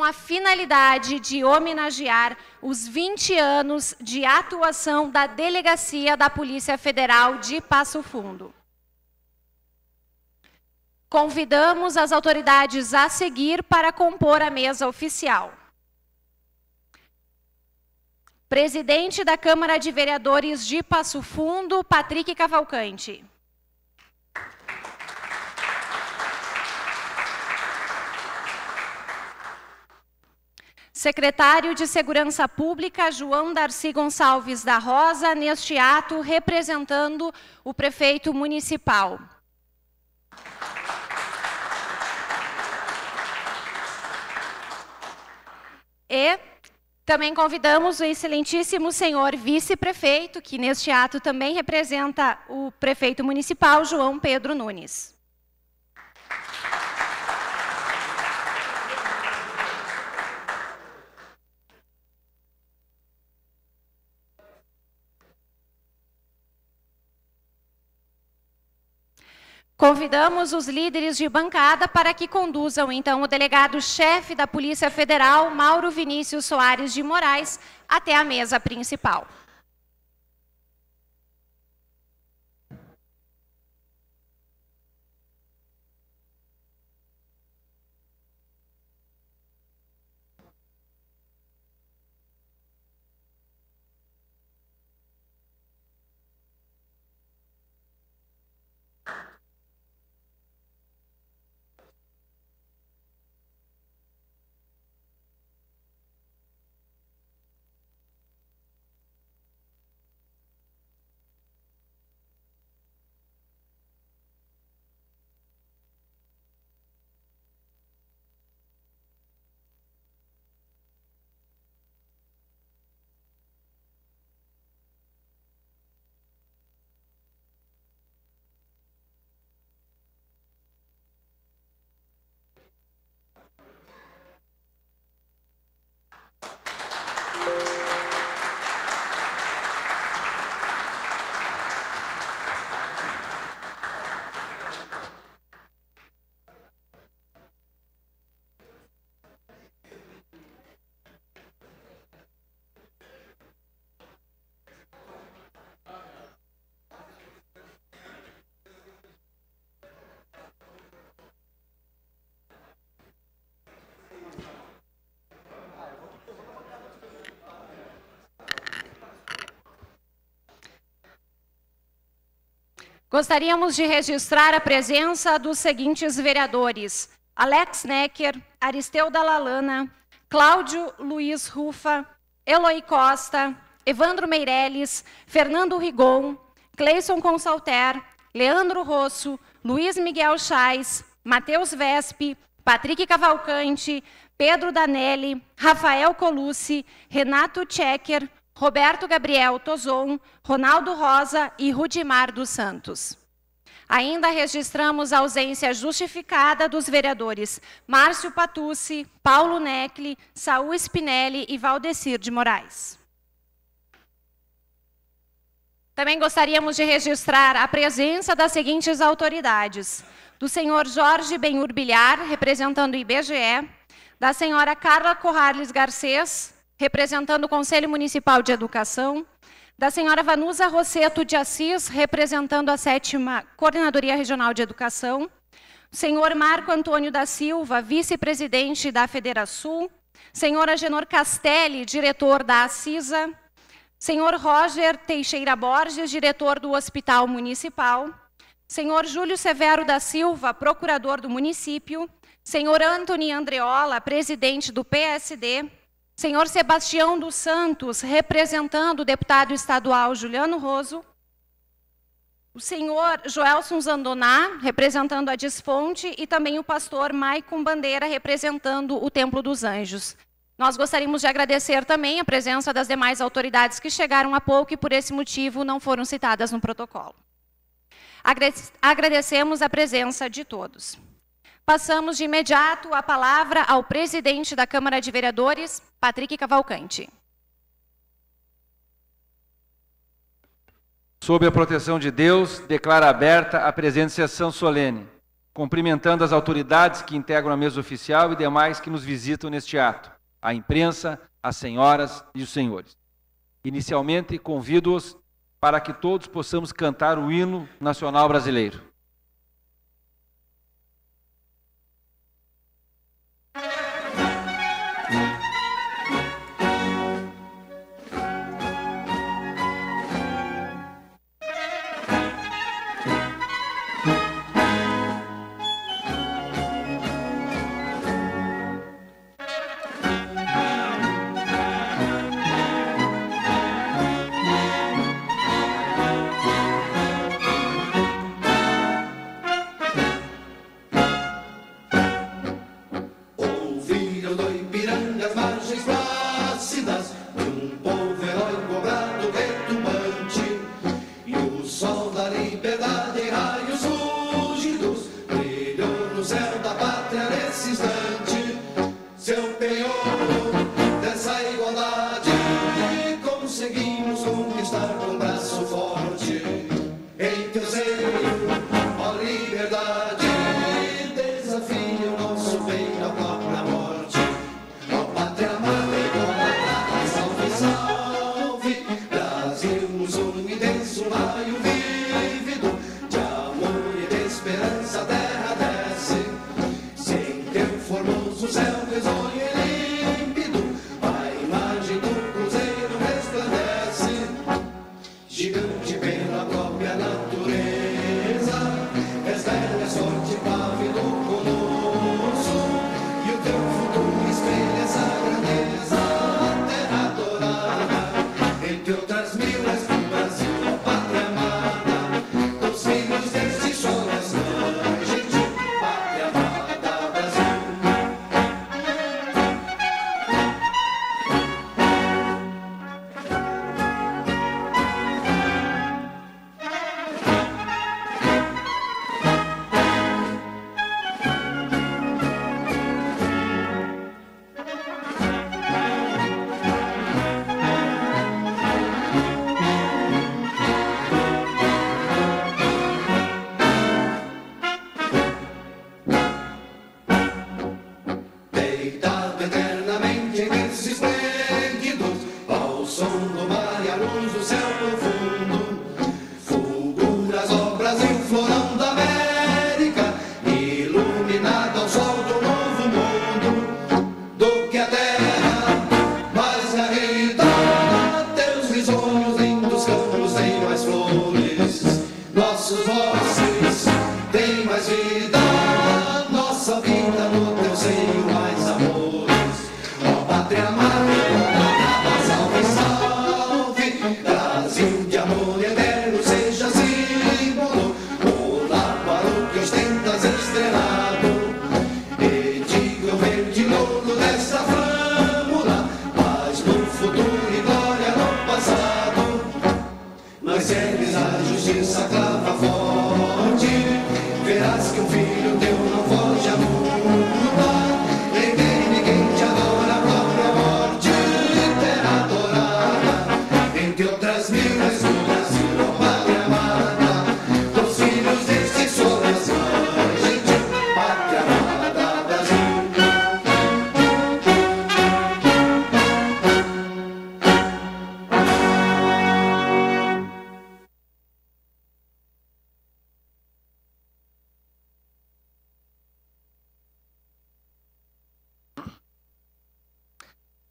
a finalidade de homenagear os 20 anos de atuação da Delegacia da Polícia Federal de Passo Fundo. Convidamos as autoridades a seguir para compor a mesa oficial. Presidente da Câmara de Vereadores de Passo Fundo, Patrick Cavalcante. Secretário de Segurança Pública, João Darcy Gonçalves da Rosa, neste ato, representando o prefeito municipal. E também convidamos o excelentíssimo senhor vice-prefeito, que neste ato também representa o prefeito municipal, João Pedro Nunes. Convidamos os líderes de bancada para que conduzam, então, o delegado-chefe da Polícia Federal, Mauro Vinícius Soares de Moraes, até a mesa principal. Gostaríamos de registrar a presença dos seguintes vereadores: Alex Necker, Aristeu Dalalana, Cláudio Luiz Rufa, Eloy Costa, Evandro Meirelles, Fernando Rigon, Cleison Consalter, Leandro Rosso, Luiz Miguel Chais, Matheus Vespe, Patrick Cavalcante, Pedro Danelli, Rafael Colucci, Renato Checker, Roberto Gabriel Tozon, Ronaldo Rosa e Rudimar dos Santos. Ainda registramos a ausência justificada dos vereadores Márcio Patucci, Paulo Necli, Saul Spinelli e Valdecir de Moraes. Também gostaríamos de registrar a presença das seguintes autoridades: do senhor Jorge Benhur Bilhar, representando o IBGE, da senhora Carla Corrales Garcês, representando o Conselho Municipal de Educação, da senhora Vanusa Rosseto de Assis, representando a 7ª Coordenadoria Regional de Educação, o senhor Marco Antônio da Silva, vice-presidente da Federação, senhor Agenor Castelli, diretor da ACISA, senhor Roger Teixeira Borges, diretor do Hospital Municipal, senhor Júlio Severo da Silva, procurador do município, senhor Antony Andreola, presidente do PSD, senhor Sebastião dos Santos, representando o deputado estadual Juliano Roso, o senhor Joelson Zandoná, representando a Desfonte, e também o pastor Maicon Bandeira, representando o Templo dos Anjos. Nós gostaríamos de agradecer também a presença das demais autoridades que chegaram há pouco e, por esse motivo, não foram citadas no protocolo. Agradecemos a presença de todos. Passamos de imediato a palavra ao presidente da Câmara de Vereadores, Patrick Cavalcante. Sob a proteção de Deus, declaro aberta a presente sessão solene. cumprimentando as autoridades que integram a mesa oficial e demais que nos visitam neste ato, a imprensa, as senhoras e os senhores. Inicialmente, convido-os para que todos possamos cantar o hino nacional brasileiro.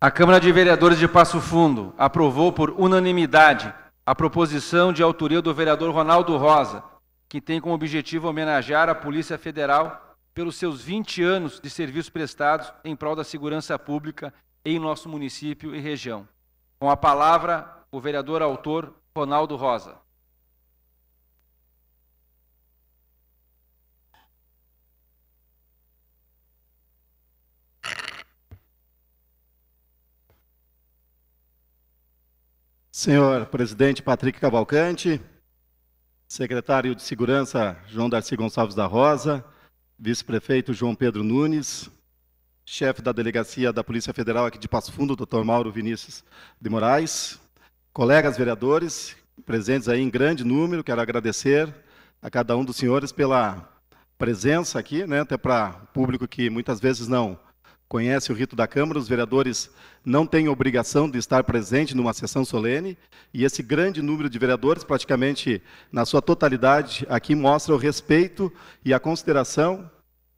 A Câmara de Vereadores de Passo Fundo aprovou por unanimidade a proposição de autoria do vereador Ronaldo Rosa, que tem como objetivo homenagear a Polícia Federal pelos seus 20 anos de serviços prestados em prol da segurança pública em nosso município e região. Com a palavra, o vereador autor Ronaldo Rosa. Senhor presidente Patrick Cavalcante, secretário de Segurança João Darcy Gonçalves da Rosa, vice-prefeito João Pedro Nunes, chefe da Delegacia da Polícia Federal aqui de Passo Fundo, Dr. Mauro Vinícius de Moraes, colegas vereadores presentes aí em grande número, quero agradecer a cada um dos senhores pela presença aqui, né, até para o público que muitas vezes não conhece o rito da Câmara. Os vereadores não têm obrigação de estar presente numa sessão solene, e esse grande número de vereadores, praticamente na sua totalidade, aqui mostra o respeito e a consideração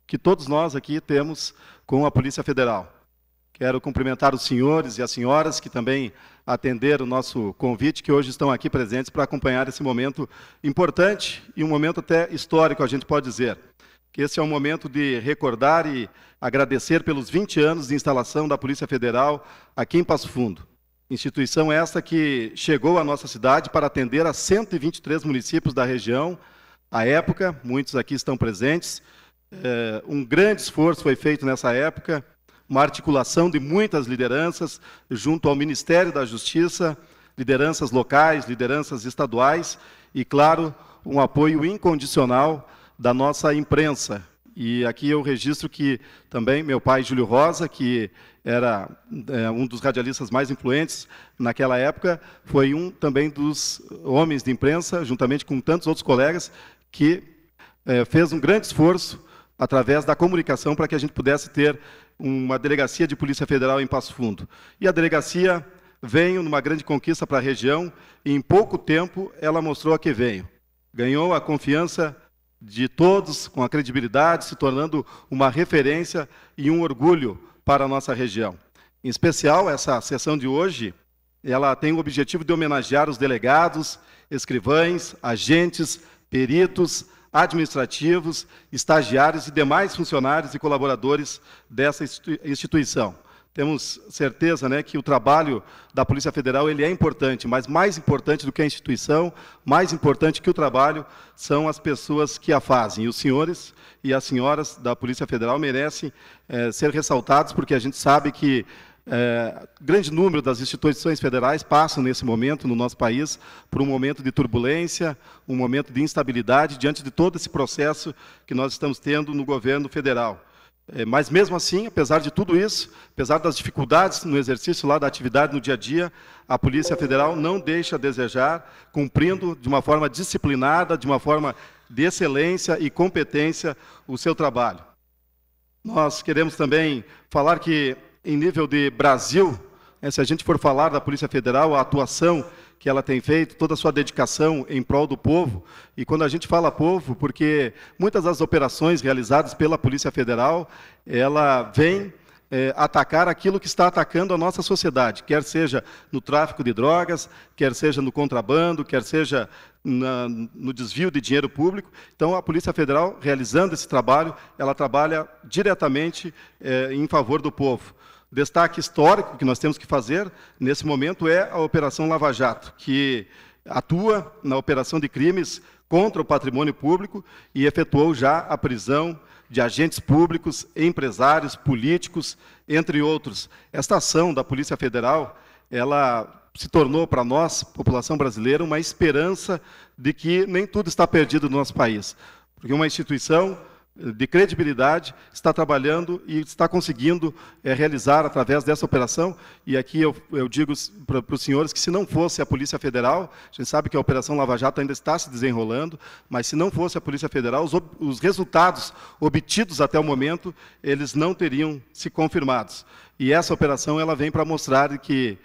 que todos nós aqui temos com a Polícia Federal. Quero cumprimentar os senhores e as senhoras que também atenderam o nosso convite, que hoje estão aqui presentes para acompanhar esse momento importante e um momento até histórico, a gente pode dizer. Que esse é um momento de recordar e agradecer pelos 20 anos de instalação da Polícia Federal aqui em Passo Fundo. Instituição esta que chegou à nossa cidade para atender a 123 municípios da região. À época, muitos aqui estão presentes. Um grande esforço foi feito nessa época, uma articulação de muitas lideranças junto ao Ministério da Justiça, lideranças locais, lideranças estaduais e, claro, um apoio incondicional da nossa imprensa. E aqui eu registro que também meu pai, Júlio Rosa, que era um dos radialistas mais influentes naquela época, foi um também dos homens de imprensa, juntamente com tantos outros colegas, que fez um grande esforço através da comunicação para que a gente pudesse ter uma delegacia de Polícia Federal em Passo Fundo. E a delegacia veio numa grande conquista para a região, e em pouco tempo ela mostrou a que veio. Ganhou a confiança de todos, com a credibilidade, se tornando uma referência e um orgulho para a nossa região. Em especial, essa sessão de hoje, ela tem o objetivo de homenagear os delegados, escrivães, agentes, peritos, administrativos, estagiários e demais funcionários e colaboradores dessa instituição. Temos certeza, né, que o trabalho da Polícia Federal ele é importante, mas mais importante do que a instituição, mais importante que o trabalho, são as pessoas que a fazem. E os senhores e as senhoras da Polícia Federal merecem ser ressaltados, porque a gente sabe que grande número das instituições federais passam nesse momento no nosso país por um momento de turbulência, um momento de instabilidade diante de todo esse processo que nós estamos tendo no governo federal. Mas mesmo assim, apesar de tudo isso, apesar das dificuldades no exercício lá da atividade no dia a dia, a Polícia Federal não deixa a desejar, cumprindo de uma forma disciplinada, de uma forma de excelência e competência o seu trabalho. Nós queremos também falar que, em nível de Brasil, se a gente for falar da Polícia Federal, a atuação que ela tem feito, toda a sua dedicação em prol do povo, e quando a gente fala povo, porque muitas das operações realizadas pela Polícia Federal, ela vem atacar aquilo que está atacando a nossa sociedade, quer seja no tráfico de drogas, quer seja no contrabando, quer seja no desvio de dinheiro público. Então, a Polícia Federal, realizando esse trabalho, ela trabalha diretamente em favor do povo. Destaque histórico que nós temos que fazer, nesse momento, é a Operação Lava Jato, que atua na operação de crimes contra o patrimônio público e efetuou já a prisão de agentes públicos, empresários, políticos, entre outros. Esta ação da Polícia Federal, ela se tornou para nós, população brasileira, uma esperança de que nem tudo está perdido no nosso país. Porque uma instituição de credibilidade está trabalhando e está conseguindo realizar através dessa operação. E aqui eu digo para os senhores que, se não fosse a Polícia Federal, a gente sabe que a Operação Lava Jato ainda está se desenrolando, mas se não fosse a Polícia Federal, os resultados obtidos até o momento, eles não teriam se confirmados. E essa operação ela vem para mostrar que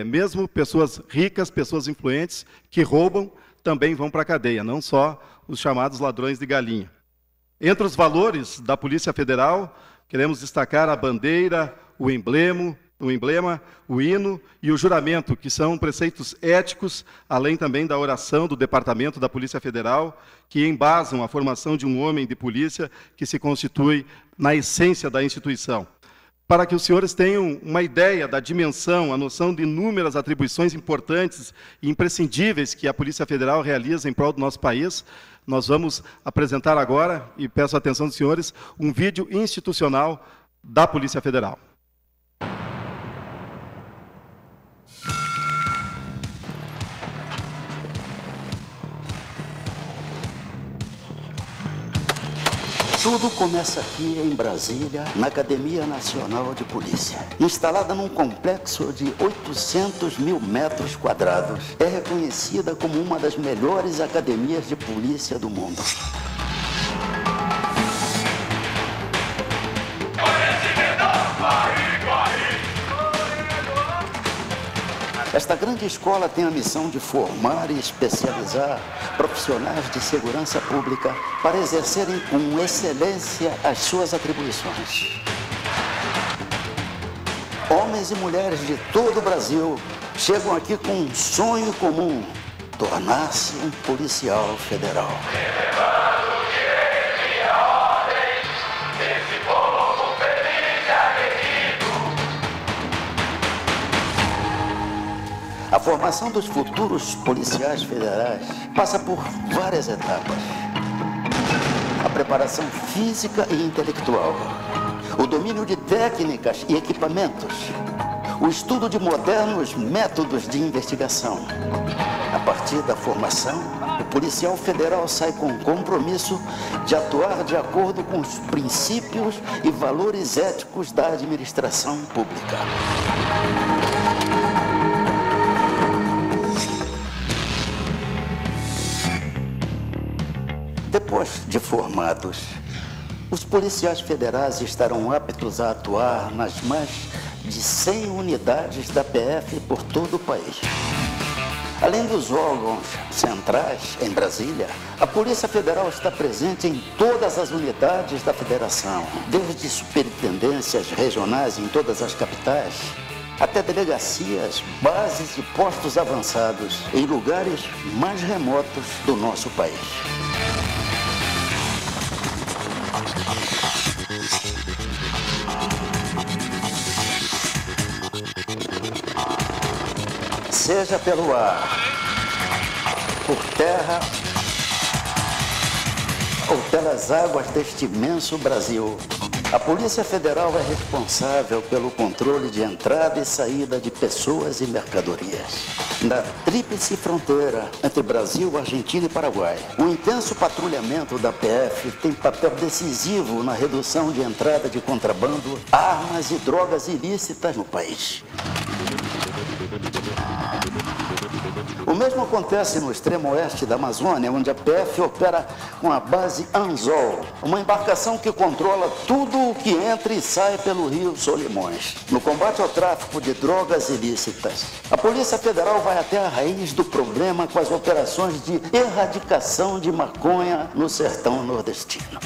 mesmo pessoas ricas, pessoas influentes, que roubam, também vão para a cadeia, não só os chamados ladrões de galinha. Entre os valores da Polícia Federal, queremos destacar a bandeira, o emblema, o hino e o juramento, que são preceitos éticos, além também da oração do Departamento da Polícia Federal, que embasam a formação de um homem de polícia que se constitui na essência da instituição. Para que os senhores tenham uma ideia da dimensão, a noção de inúmeras atribuições importantes e imprescindíveis que a Polícia Federal realiza em prol do nosso país, nós vamos apresentar agora, e peço a atenção dos senhores, um vídeo institucional da Polícia Federal. Tudo começa aqui em Brasília, na Academia Nacional de Polícia. Instalada num complexo de 800 mil metros quadrados, é reconhecida como uma das melhores academias de polícia do mundo. Esta grande escola tem a missão de formar e especializar profissionais de segurança pública para exercerem com excelência as suas atribuições. Homens e mulheres de todo o Brasil chegam aqui com um sonho comum: tornar-se um policial federal. A formação dos futuros policiais federais passa por várias etapas. A preparação física e intelectual, o domínio de técnicas e equipamentos, o estudo de modernos métodos de investigação. A partir da formação, o policial federal sai com o compromisso de atuar de acordo com os princípios e valores éticos da administração pública. Depois de formados, os policiais federais estarão aptos a atuar nas mais de 100 unidades da PF por todo o país. Além dos órgãos centrais em Brasília, a Polícia Federal está presente em todas as unidades da Federação, desde superintendências regionais em todas as capitais, até delegacias, bases e postos avançados em lugares mais remotos do nosso país. Seja pelo ar, por terra ou pelas águas deste imenso Brasil, a Polícia Federal é responsável pelo controle de entrada e saída de pessoas e mercadorias. Na tríplice fronteira entre Brasil, Argentina e Paraguai, o intenso patrulhamento da PF tem papel decisivo na redução de entrada de contrabando, armas e drogas ilícitas no país. O mesmo acontece no extremo oeste da Amazônia, onde a PF opera com a base Anzol, uma embarcação que controla tudo o que entra e sai pelo rio Solimões. No combate ao tráfico de drogas ilícitas, a Polícia Federal vai até a raiz do problema com as operações de erradicação de maconha no sertão nordestino.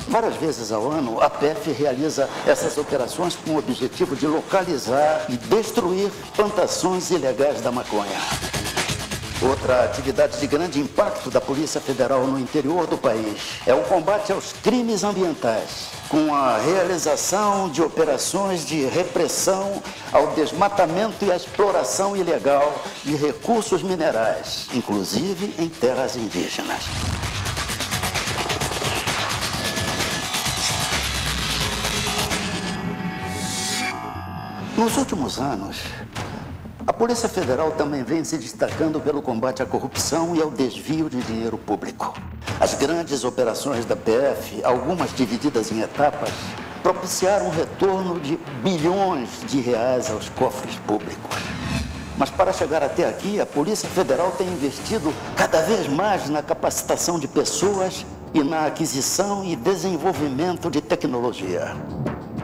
Várias vezes ao ano, a PF realiza essas operações com o objetivo de localizar e destruir plantações ilegais da maconha. Outra atividade de grande impacto da Polícia Federal no interior do país é o combate aos crimes ambientais, com a realização de operações de repressão ao desmatamento e à exploração ilegal de recursos minerais, inclusive em terras indígenas. Nos últimos anos, a Polícia Federal também vem se destacando pelo combate à corrupção e ao desvio de dinheiro público. As grandes operações da PF, algumas divididas em etapas, propiciaram um retorno de bilhões de reais aos cofres públicos. Mas para chegar até aqui, a Polícia Federal tem investido cada vez mais na capacitação de pessoas e na aquisição e desenvolvimento de tecnologia.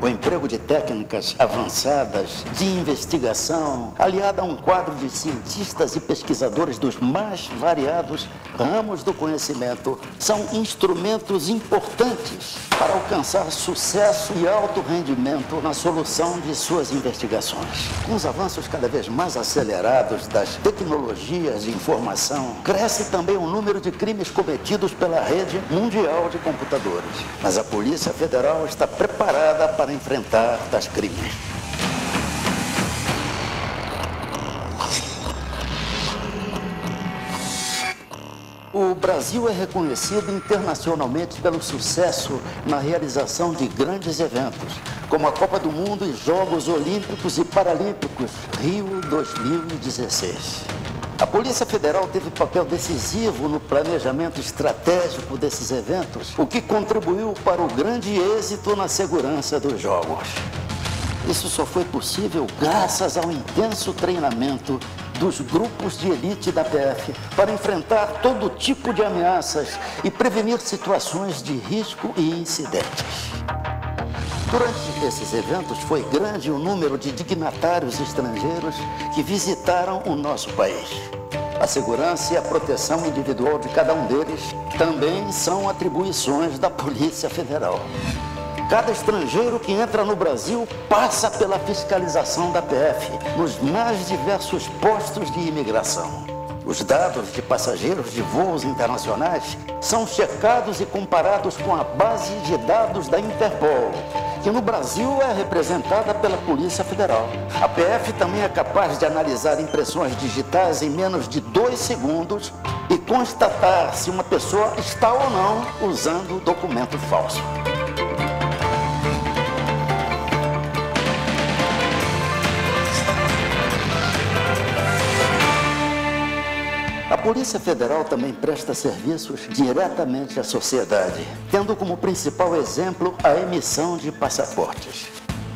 O emprego de técnicas avançadas de investigação, aliado a um quadro de cientistas e pesquisadores dos mais variados ramos do conhecimento, são instrumentos importantes para alcançar sucesso e alto rendimento na solução de suas investigações. Com os avanços cada vez mais acelerados das tecnologias de informação, cresce também o número de crimes cometidos pela rede mundial de computadores. Mas a Polícia Federal está preparada para enfrentar tais crimes. O Brasil é reconhecido internacionalmente pelo sucesso na realização de grandes eventos, como a Copa do Mundo e Jogos Olímpicos e Paralímpicos Rio 2016. A Polícia Federal teve papel decisivo no planejamento estratégico desses eventos, o que contribuiu para o grande êxito na segurança dos Jogos. Isso só foi possível graças ao intenso treinamento dos grupos de elite da PF para enfrentar todo tipo de ameaças e prevenir situações de risco e incidentes. Durante esses eventos, foi grande o número de dignatários estrangeiros que visitaram o nosso país. A segurança e a proteção individual de cada um deles também são atribuições da Polícia Federal. Cada estrangeiro que entra no Brasil passa pela fiscalização da PF nos mais diversos postos de imigração. Os dados de passageiros de voos internacionais são checados e comparados com a base de dados da Interpol, que no Brasil é representada pela Polícia Federal. A PF também é capaz de analisar impressões digitais em menos de 2 segundos e constatar se uma pessoa está ou não usando documento falso. A Polícia Federal também presta serviços diretamente à sociedade, tendo como principal exemplo a emissão de passaportes.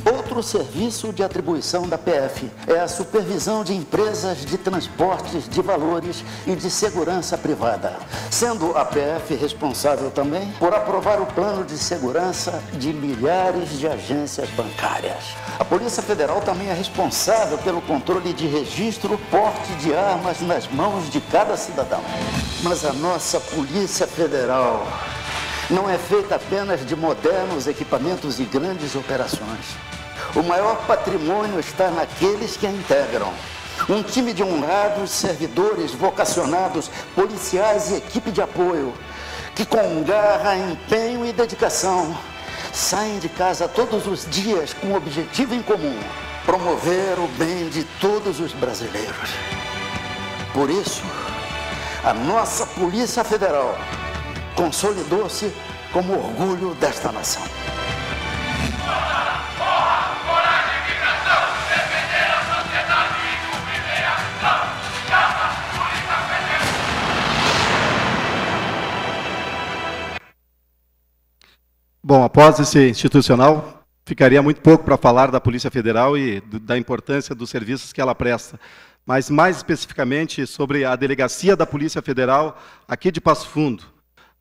Outro serviço de atribuição da PF é a supervisão de empresas de transportes de valores e de segurança privada, sendo a PF responsável também por aprovar o plano de segurança de milhares de agências bancárias. A Polícia Federal também é responsável pelo controle de registro, porte de armas nas mãos de cada cidadão. Mas a nossa Polícia Federal não é feita apenas de modernos equipamentos e grandes operações. O maior patrimônio está naqueles que a integram. Um time de honrados servidores vocacionados, policiais e equipe de apoio, que com garra, empenho e dedicação saem de casa todos os dias com um objetivo em comum: promover o bem de todos os brasileiros. Por isso, a nossa Polícia Federal consolidou-se como orgulho desta nação. Bom, após esse institucional, ficaria muito pouco para falar da Polícia Federal e da importância dos serviços que ela presta. Mas, mais especificamente, sobre a Delegacia da Polícia Federal aqui de Passo Fundo.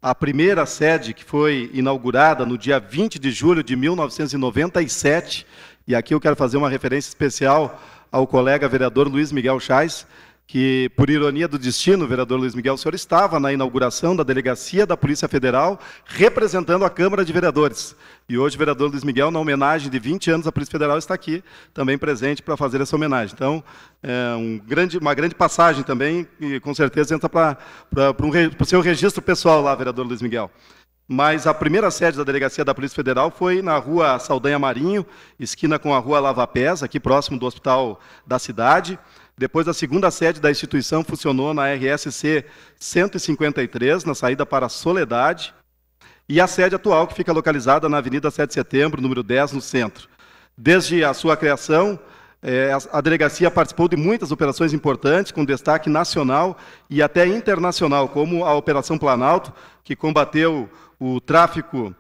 A primeira sede que foi inaugurada no dia 20 de julho de 1997, e aqui eu quero fazer uma referência especial ao colega vereador Luiz Miguel Chais, que, por ironia do destino, vereador Luiz Miguel, o senhor estava na inauguração da Delegacia da Polícia Federal, representando a Câmara de Vereadores. E hoje o vereador Luiz Miguel, na homenagem de 20 anos à Polícia Federal, está aqui, também presente para fazer essa homenagem. Então, é uma grande passagem também, e com certeza entra para o seu registro pessoal lá, vereador Luiz Miguel. Mas a primeira sede da Delegacia da Polícia Federal foi na Rua Saldanha Marinho, esquina com a Rua Lava Pés, aqui próximo do Hospital da cidade. Depois, a segunda sede da instituição funcionou na RSC 153, na saída para Soledade. E a sede atual, que fica localizada na Avenida 7 de Setembro, número 10, no centro. Desde a sua criação, a delegacia participou de muitas operações importantes, com destaque nacional e até internacional, como a Operação Planalto, que combateu o tráfico...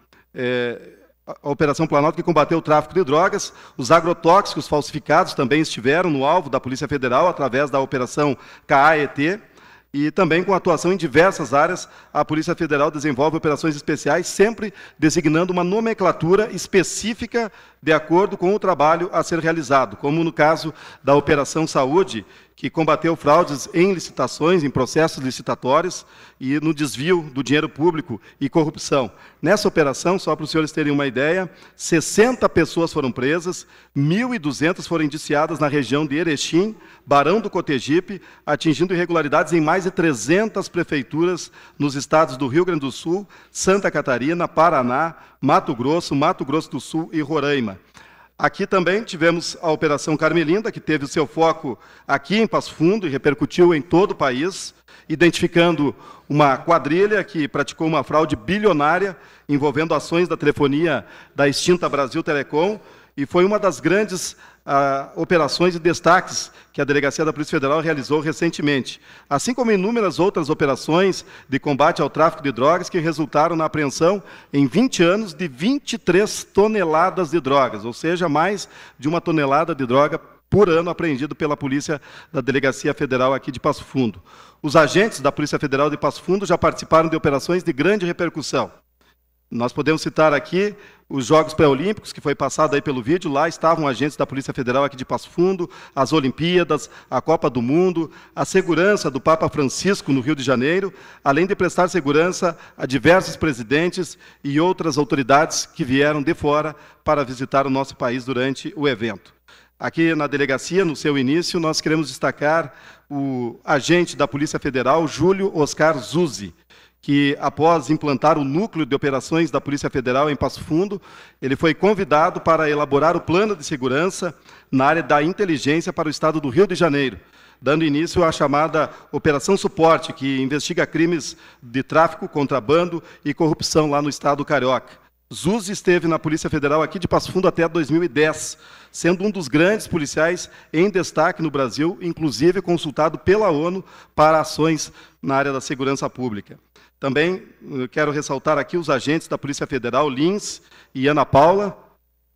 A Operação Planalto, que combateu o tráfico de drogas. Os agrotóxicos falsificados também estiveram no alvo da Polícia Federal, através da Operação CAET. E também com atuação em diversas áreas, a Polícia Federal desenvolve operações especiais, sempre designando uma nomenclatura específica de acordo com o trabalho a ser realizado, como no caso da Operação Saúde, que combateu fraudes em licitações, em processos licitatórios e no desvio do dinheiro público e corrupção. Nessa operação, só para os senhores terem uma ideia, 60 pessoas foram presas, 1.200 foram indiciadas na região de Erechim, Barão do Cotegipe, atingindo irregularidades em mais de 300 prefeituras nos estados do Rio Grande do Sul, Santa Catarina, Paraná, Mato Grosso do Sul e Roraima. Aqui também tivemos a Operação Carmelinda, que teve o seu foco aqui em Passo Fundo e repercutiu em todo o país, identificando uma quadrilha que praticou uma fraude bilionária envolvendo ações da telefonia da extinta Brasil Telecom, e foi uma das grandes operações e destaques que a Delegacia da Polícia Federal realizou recentemente, assim como inúmeras outras operações de combate ao tráfico de drogas que resultaram na apreensão, em 20 anos, de 23 toneladas de drogas, ou seja, mais de 1 tonelada de droga por ano apreendido pela Polícia da Delegacia Federal aqui de Passo Fundo. Os agentes da Polícia Federal de Passo Fundo já participaram de operações de grande repercussão. Nós podemos citar aqui os Jogos Pré-Olímpicos, que foi passado aí pelo vídeo, lá estavam agentes da Polícia Federal aqui de Passo Fundo, as Olimpíadas, a Copa do Mundo, a segurança do Papa Francisco no Rio de Janeiro, além de prestar segurança a diversos presidentes e outras autoridades que vieram de fora para visitar o nosso país durante o evento. Aqui na delegacia, no seu início, nós queremos destacar o agente da Polícia Federal, Júlio Oscar Zuzzi, que, após implantar o núcleo de operações da Polícia Federal em Passo Fundo, ele foi convidado para elaborar o plano de segurança na área da inteligência para o estado do Rio de Janeiro, dando início à chamada Operação Suporte, que investiga crimes de tráfico, contrabando e corrupção lá no estado carioca. Zuzzi esteve na Polícia Federal aqui de Passo Fundo até 2010, sendo um dos grandes policiais em destaque no Brasil, inclusive consultado pela ONU para ações na área da segurança pública. Também quero ressaltar aqui os agentes da Polícia Federal, Lins e Ana Paula,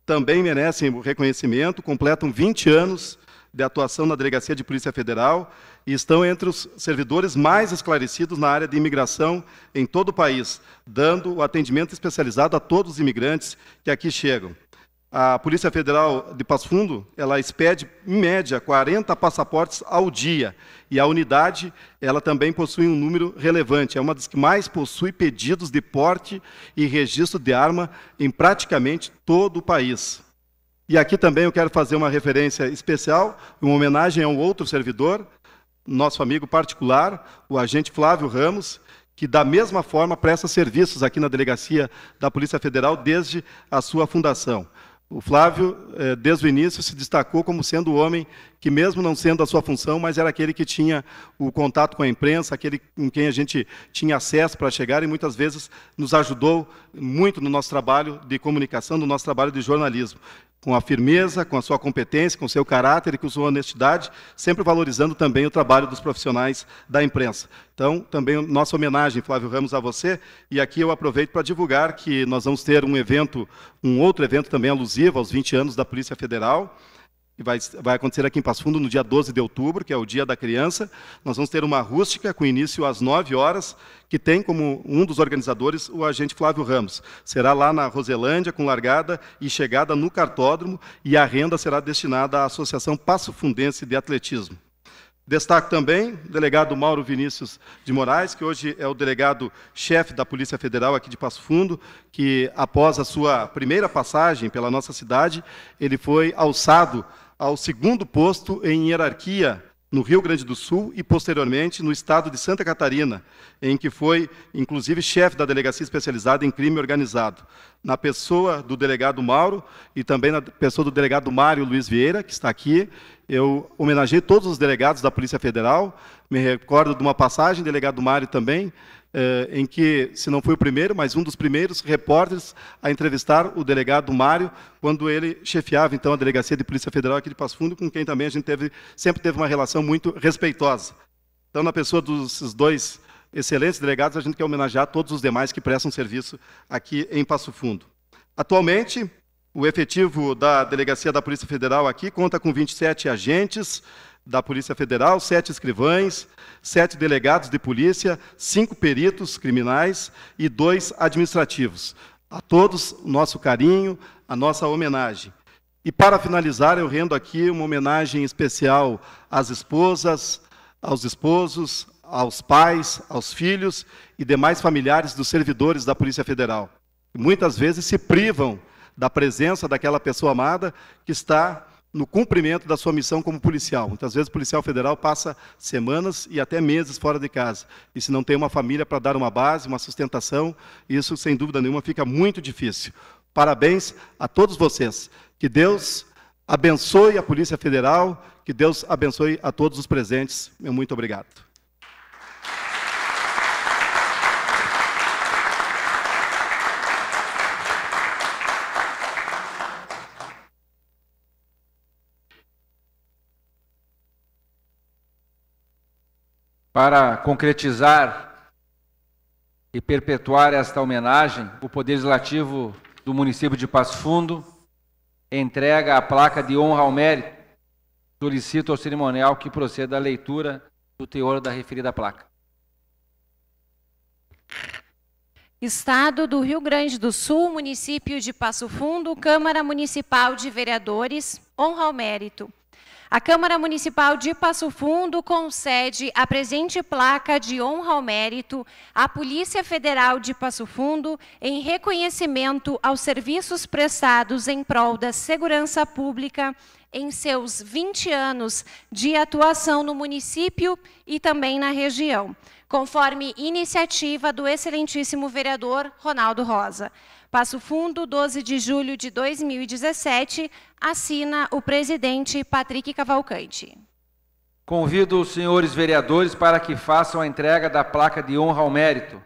também merecem o reconhecimento, completam 20 anos de atuação na Delegacia de Polícia Federal e estão entre os servidores mais esclarecidos na área de imigração em todo o país, dando o atendimento especializado a todos os imigrantes que aqui chegam. A Polícia Federal de Passo Fundo, ela expede, em média, 40 passaportes ao dia. E a unidade, ela também possui um número relevante. É uma das que mais possui pedidos de porte e registro de arma em praticamente todo o país. E aqui também eu quero fazer uma referência especial, uma homenagem a um outro servidor, nosso amigo particular, o agente Flávio Ramos, que da mesma forma presta serviços aqui na Delegacia da Polícia Federal desde a sua fundação. O Flávio, desde o início, se destacou como sendo o homem que, mesmo não sendo a sua função, mas era aquele que tinha o contato com a imprensa, aquele com quem a gente tinha acesso para chegar e muitas vezes nos ajudou muito no nosso trabalho de comunicação, no nosso trabalho de jornalismo. Com a firmeza, com a sua competência, com o seu caráter e com a sua honestidade, sempre valorizando também o trabalho dos profissionais da imprensa. Então, também nossa homenagem, Flávio Ramos, a você. E aqui eu aproveito para divulgar que nós vamos ter um outro evento também alusivo aos 20 anos da Polícia Federal, que vai acontecer aqui em Passo Fundo no dia 12 de outubro, que é o Dia da Criança. Nós vamos ter uma rústica com início às 9 horas, que tem como um dos organizadores o agente Flávio Ramos. Será lá na Roselândia, com largada e chegada no cartódromo, e a renda será destinada à Associação Passo Fundense de Atletismo. Destaco também o delegado Mauro Vinícius de Moraes, que hoje é o delegado-chefe da Polícia Federal aqui de Passo Fundo, que após a sua primeira passagem pela nossa cidade, ele foi alçado ao 2º posto em hierarquia no Rio Grande do Sul e, posteriormente, no estado de Santa Catarina, em que foi, inclusive, chefe da Delegacia Especializada em Crime Organizado. Na pessoa do delegado Mauro e também na pessoa do delegado Mário Luiz Vieira, que está aqui, eu homenageei todos os delegados da Polícia Federal. Me recordo de uma passagem, delegado Mário também, em que, se não foi o primeiro, mas um dos primeiros repórteres a entrevistar o delegado Mário, quando ele chefiava, então, a Delegacia de Polícia Federal aqui de Passo Fundo, com quem também a gente sempre teve uma relação muito respeitosa. Então, na pessoa dos dois excelentes delegados, a gente quer homenagear todos os demais que prestam serviço aqui em Passo Fundo. Atualmente, o efetivo da Delegacia da Polícia Federal aqui conta com 27 agentes da Polícia Federal, 7 escrivães, 7 delegados de polícia, 5 peritos criminais e 2 administrativos. A todos, o nosso carinho, a nossa homenagem. E para finalizar, eu rendo aqui uma homenagem especial às esposas, aos esposos, aos pais, aos filhos e demais familiares dos servidores da Polícia Federal, que muitas vezes se privam da presença daquela pessoa amada que está no cumprimento da sua missão como policial. Muitas vezes o policial federal passa semanas e até meses fora de casa. E se não tem uma família para dar uma base, uma sustentação, isso, sem dúvida nenhuma, fica muito difícil. Parabéns a todos vocês. Que Deus abençoe a Polícia Federal, que Deus abençoe a todos os presentes. Meu muito obrigado. Para concretizar e perpetuar esta homenagem, o Poder Legislativo do município de Passo Fundo entrega a placa de honra ao mérito. Solicito ao cerimonial que proceda à leitura do teor da referida placa. Estado do Rio Grande do Sul, município de Passo Fundo, Câmara Municipal de Vereadores, honra ao mérito. A Câmara Municipal de Passo Fundo concede a presente placa de honra ao mérito à Polícia Federal de Passo Fundo em reconhecimento aos serviços prestados em prol da segurança pública em seus 20 anos de atuação no município e também na região, conforme iniciativa do excelentíssimo vereador Ronaldo Rosa. Passo Fundo, 12 de julho de 2017, assina o presidente Patrick Cavalcante. Convido os senhores vereadores para que façam a entrega da placa de honra ao mérito.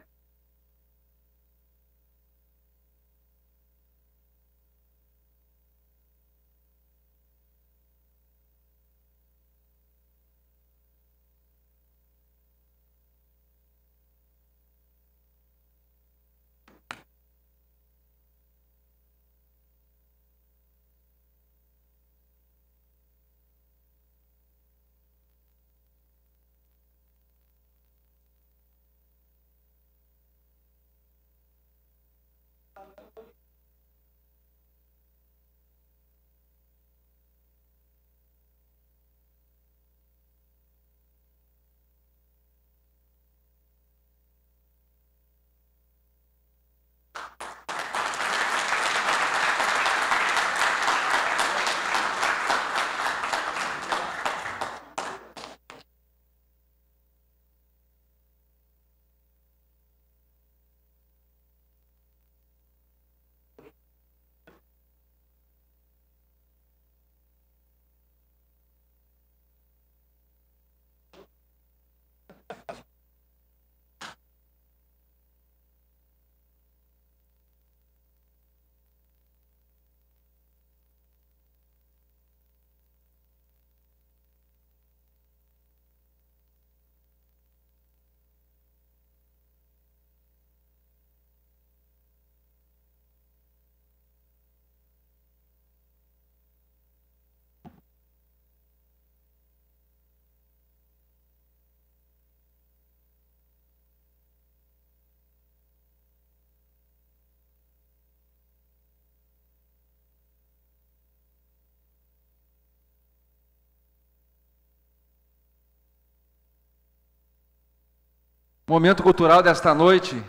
O momento cultural desta noite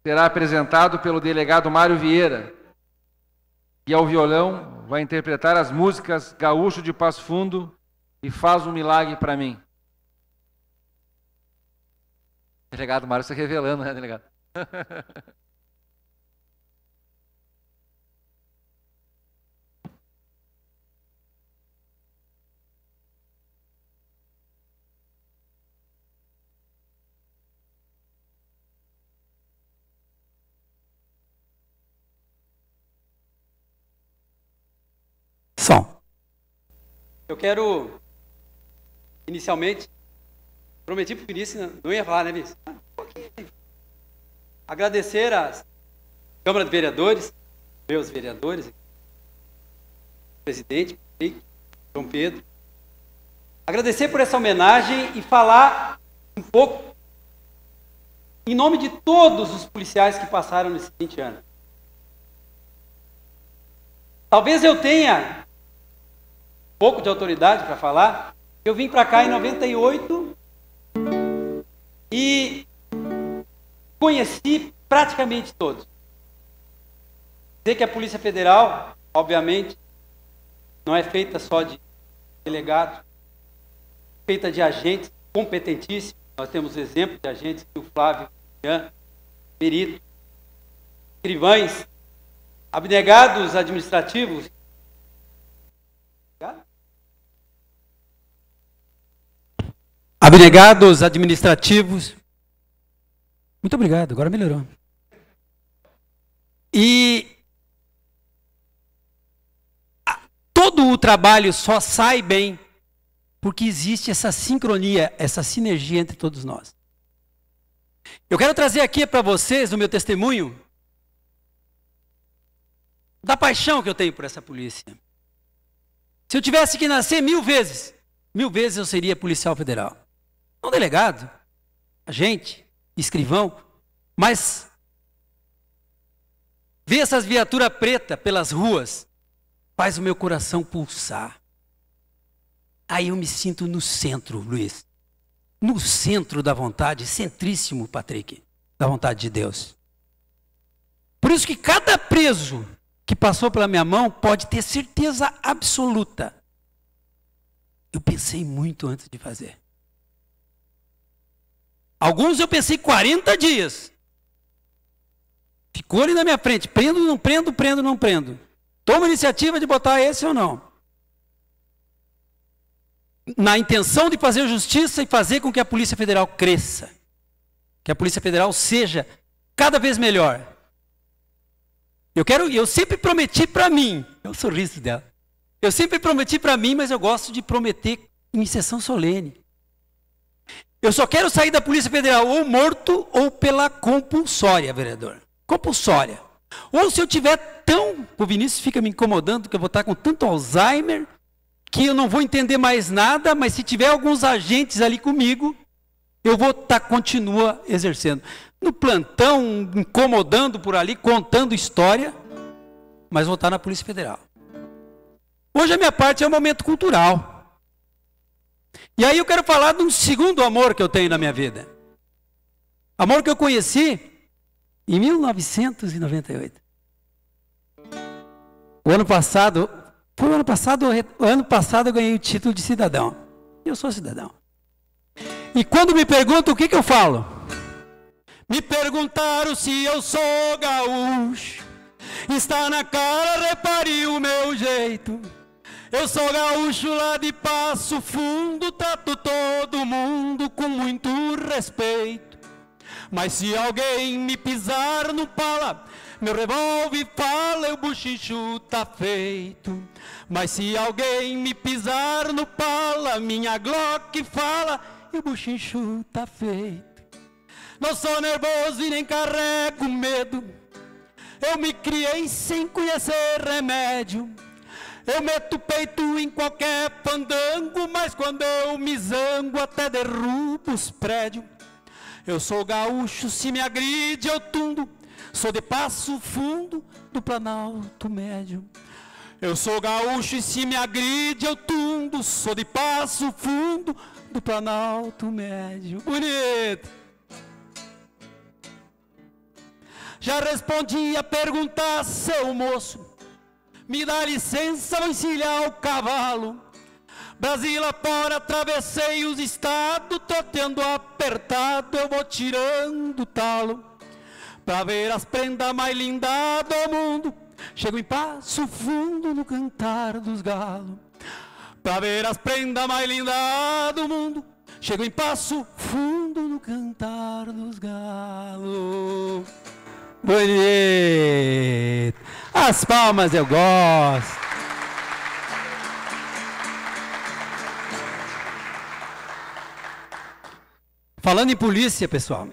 será apresentado pelo delegado Mário Vieira, que ao violão vai interpretar as músicas Gaúcho de Passo Fundo e Faz um Milagre para Mim. Delegado Mário se revelando, né, delegado? Som. Eu quero, inicialmente, prometi para o Vinícius, não ia falar, né, Vinícius? Agradecer à Câmara de Vereadores, meus vereadores, presidente, João Pedro. Agradecer por essa homenagem e falar um pouco em nome de todos os policiais que passaram nesses 20 anos. Talvez eu tenha pouco de autoridade para falar. Eu vim para cá em 98 e conheci praticamente todos. Dizer que a Polícia Federal, obviamente, não é feita só de delegados, feita de agentes competentíssimos. Nós temos exemplos de agentes que o Flávio, perito, escrivães, abnegados administrativos. Abnegados administrativos. Muito obrigado, agora melhorou. E todo o trabalho só sai bem porque existe essa sincronia, essa sinergia entre todos nós. Eu quero trazer aqui para vocês o meu testemunho da paixão que eu tenho por essa polícia. Se eu tivesse que nascer 1000 vezes eu seria policial federal. Não delegado, agente, escrivão, mas ver essas viaturas pretas pelas ruas, faz o meu coração pulsar. Aí eu me sinto no centro, Luiz. No centro da vontade, centríssimo, Patrick, da vontade de Deus. Por isso que cada preso que passou pela minha mão pode ter certeza absoluta. Eu pensei muito antes de fazer. Alguns eu pensei 40 dias. Ficou ali na minha frente, prendo, não prendo, prendo, não prendo. Toma a iniciativa de botar esse ou não. Na intenção de fazer justiça e fazer com que a Polícia Federal cresça. Que a Polícia Federal seja cada vez melhor. Eu sempre prometi para mim, é o sorriso dela. Eu sempre prometi para mim, mas eu gosto de prometer em sessão solene. Eu só quero sair da Polícia Federal ou morto ou pela compulsória, vereador. Compulsória. Ou se eu tiver tão... O Vinícius fica me incomodando que eu vou estar com tanto Alzheimer que eu não vou entender mais nada, mas se tiver alguns agentes ali comigo, eu vou estar, continua exercendo. No plantão, incomodando por ali, contando história, mas vou estar na Polícia Federal. Hoje a minha parte é um momento cultural. E aí eu quero falar de um segundo amor que eu tenho na minha vida. Amor que eu conheci em 1998. O ano passado eu ganhei o título de cidadão. Eu sou cidadão. E quando me perguntam o que eu falo? Me perguntaram se eu sou gaúcho. Está na cara, repare o meu jeito. Eu sou gaúcho lá de Passo Fundo, trato todo mundo com muito respeito. Mas se alguém me pisar no pala, meu revólver fala e o buchicho tá feito. Mas se alguém me pisar no pala, minha Glock fala e o buchicho tá feito. Não sou nervoso e nem carrego medo. Eu me criei sem conhecer remédio. Eu meto peito em qualquer fandango, mas quando eu me zango até derrubo os prédios. Eu sou gaúcho, se me agride eu tundo. Sou de Passo Fundo, do Planalto Médio. Eu sou gaúcho e se me agride eu tundo. Sou de Passo Fundo, do Planalto Médio. Bonito! Já respondi a pergunta, seu moço. Me dá licença, vou encilhar o cavalo. Brasília fora, atravessei os estados. Tô tendo apertado, eu vou tirando o talo. Pra ver as prendas mais lindas do mundo. Chego em Passo Fundo no cantar dos galos. Pra ver as prendas mais lindas do mundo. Chego em Passo Fundo no cantar dos galos. Bonito! As palmas eu gosto. Falando em polícia, pessoal,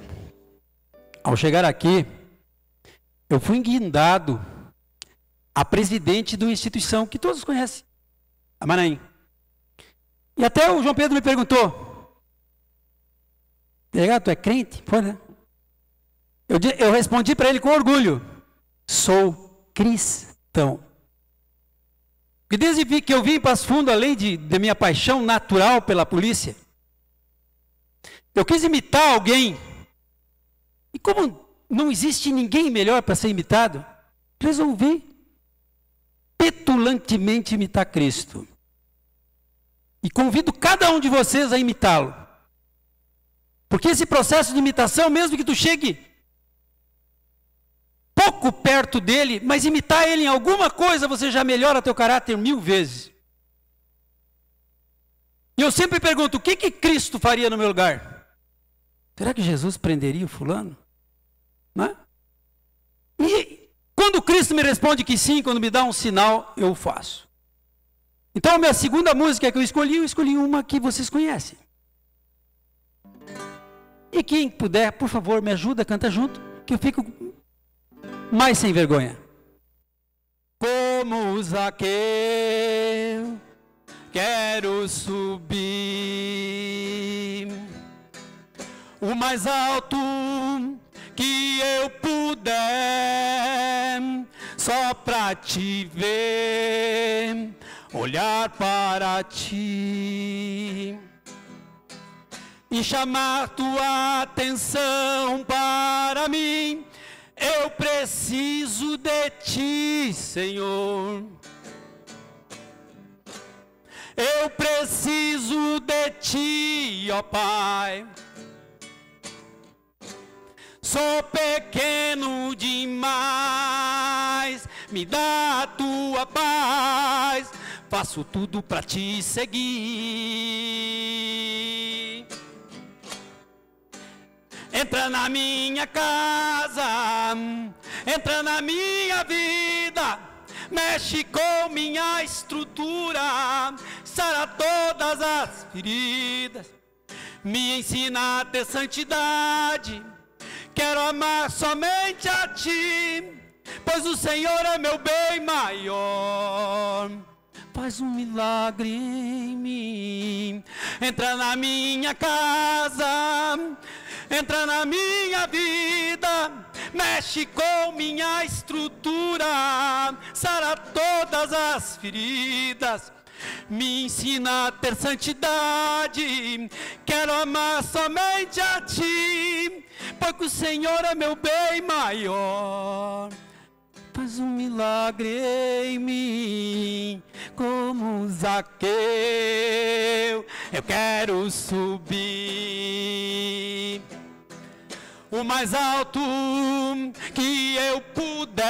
ao chegar aqui, eu fui guindado a presidente de uma instituição que todos conhecem, a Manaim. E até o João Pedro me perguntou, delegado, tu é crente? Foi, né? Eu respondi para ele com orgulho, sou cristão. Porque desde que eu vim em Passo Fundo, além de minha paixão natural pela polícia, eu quis imitar alguém. E como não existe ninguém melhor para ser imitado, resolvi petulantemente imitar Cristo. E convido cada um de vocês a imitá-lo. Porque esse processo de imitação, mesmo que tu chegue pouco perto dele, mas imitar ele em alguma coisa, você já melhora teu caráter 1000 vezes. E eu sempre pergunto, o que Cristo faria no meu lugar? Será que Jesus prenderia o fulano? Não é? E quando Cristo me responde que sim, quando me dá um sinal, eu faço. Então a minha segunda música que eu escolhi uma que vocês conhecem. E quem puder, por favor, me ajuda, canta junto, que eu fico mais sem vergonha. Como Zaqueu, quero subir o mais alto que eu puder, só pra te ver, olhar para ti e chamar tua atenção para mim. Eu preciso de ti, Senhor. Eu preciso de ti, ó Pai. Sou pequeno demais, me dá a tua paz. Faço tudo pra te seguir. Entra na minha casa, entra na minha vida, mexe com minha estrutura, sara todas as feridas, me ensina a ter santidade. Quero amar somente a ti, pois o Senhor é meu bem maior. Faz um milagre em mim. Entra na minha casa, entra na minha vida, mexe com minha estrutura, sara todas as feridas, me ensina a ter santidade. Quero amar somente a ti, porque o Senhor é meu bem maior. Faz um milagre em mim, como Zaqueu. Eu quero subir o mais alto que eu puder,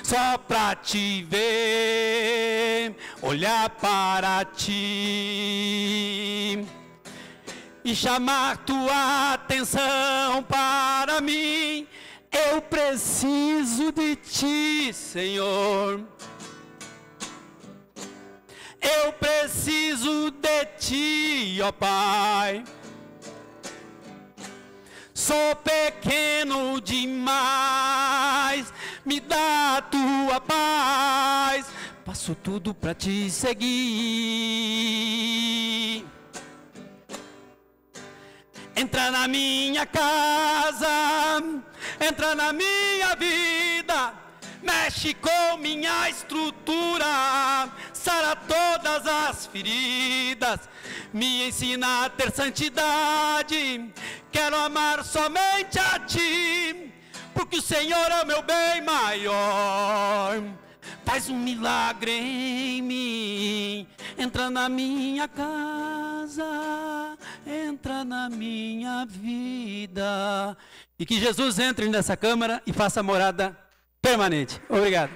só pra te ver, olhar para ti e chamar tua atenção para mim. Eu preciso de ti, Senhor. Eu preciso de ti, ó Pai. Sou pequeno demais, me dá a tua paz. Faço tudo pra te seguir. Entra na minha casa, entra na minha vida, mexe com minha estrutura, sara todas as feridas, me ensina a ter santidade. Quero amar somente a ti, porque o Senhor é o meu bem maior. Faz um milagre em mim. Entra na minha casa, entra na minha vida. E que Jesus entre nessa câmara e faça morada permanente. Obrigado.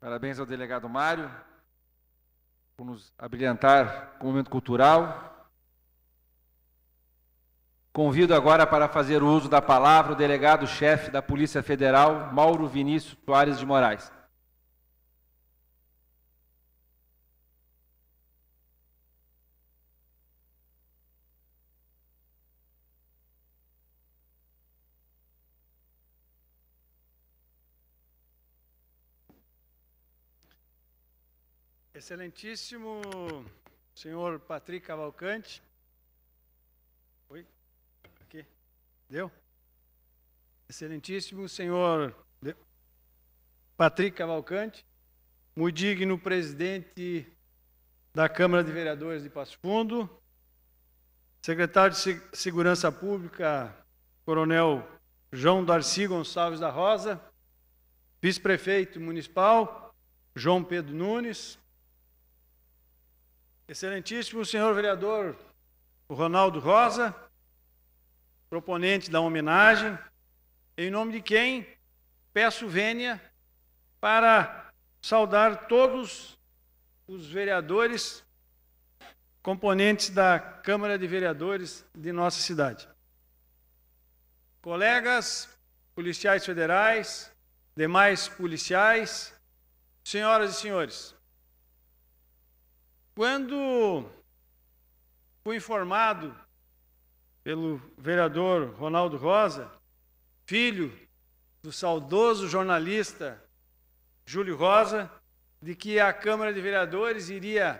Parabéns ao delegado Mário por nos abrilhantar com o momento cultural. Convido agora para fazer uso da palavra o delegado-chefe da Polícia Federal, Mauro Vinícius Soares de Moraes. Excelentíssimo senhor Patrick Cavalcante. Oi? Aqui. Deu? Excelentíssimo senhor Patrick Cavalcante, muito digno presidente da Câmara de Vereadores de Passo Fundo, secretário de Segurança Pública, coronel João Darcy Gonçalves da Rosa, vice-prefeito municipal, João Pedro Nunes, excelentíssimo senhor vereador Ronaldo Rosa, proponente da homenagem, em nome de quem peço vênia para saudar todos os vereadores componentes da Câmara de Vereadores de nossa cidade. Colegas, policiais federais, demais policiais, senhoras e senhores, quando fui informado pelo vereador Ronaldo Rosa, filho do saudoso jornalista Júlio Rosa, de que a Câmara de Vereadores iria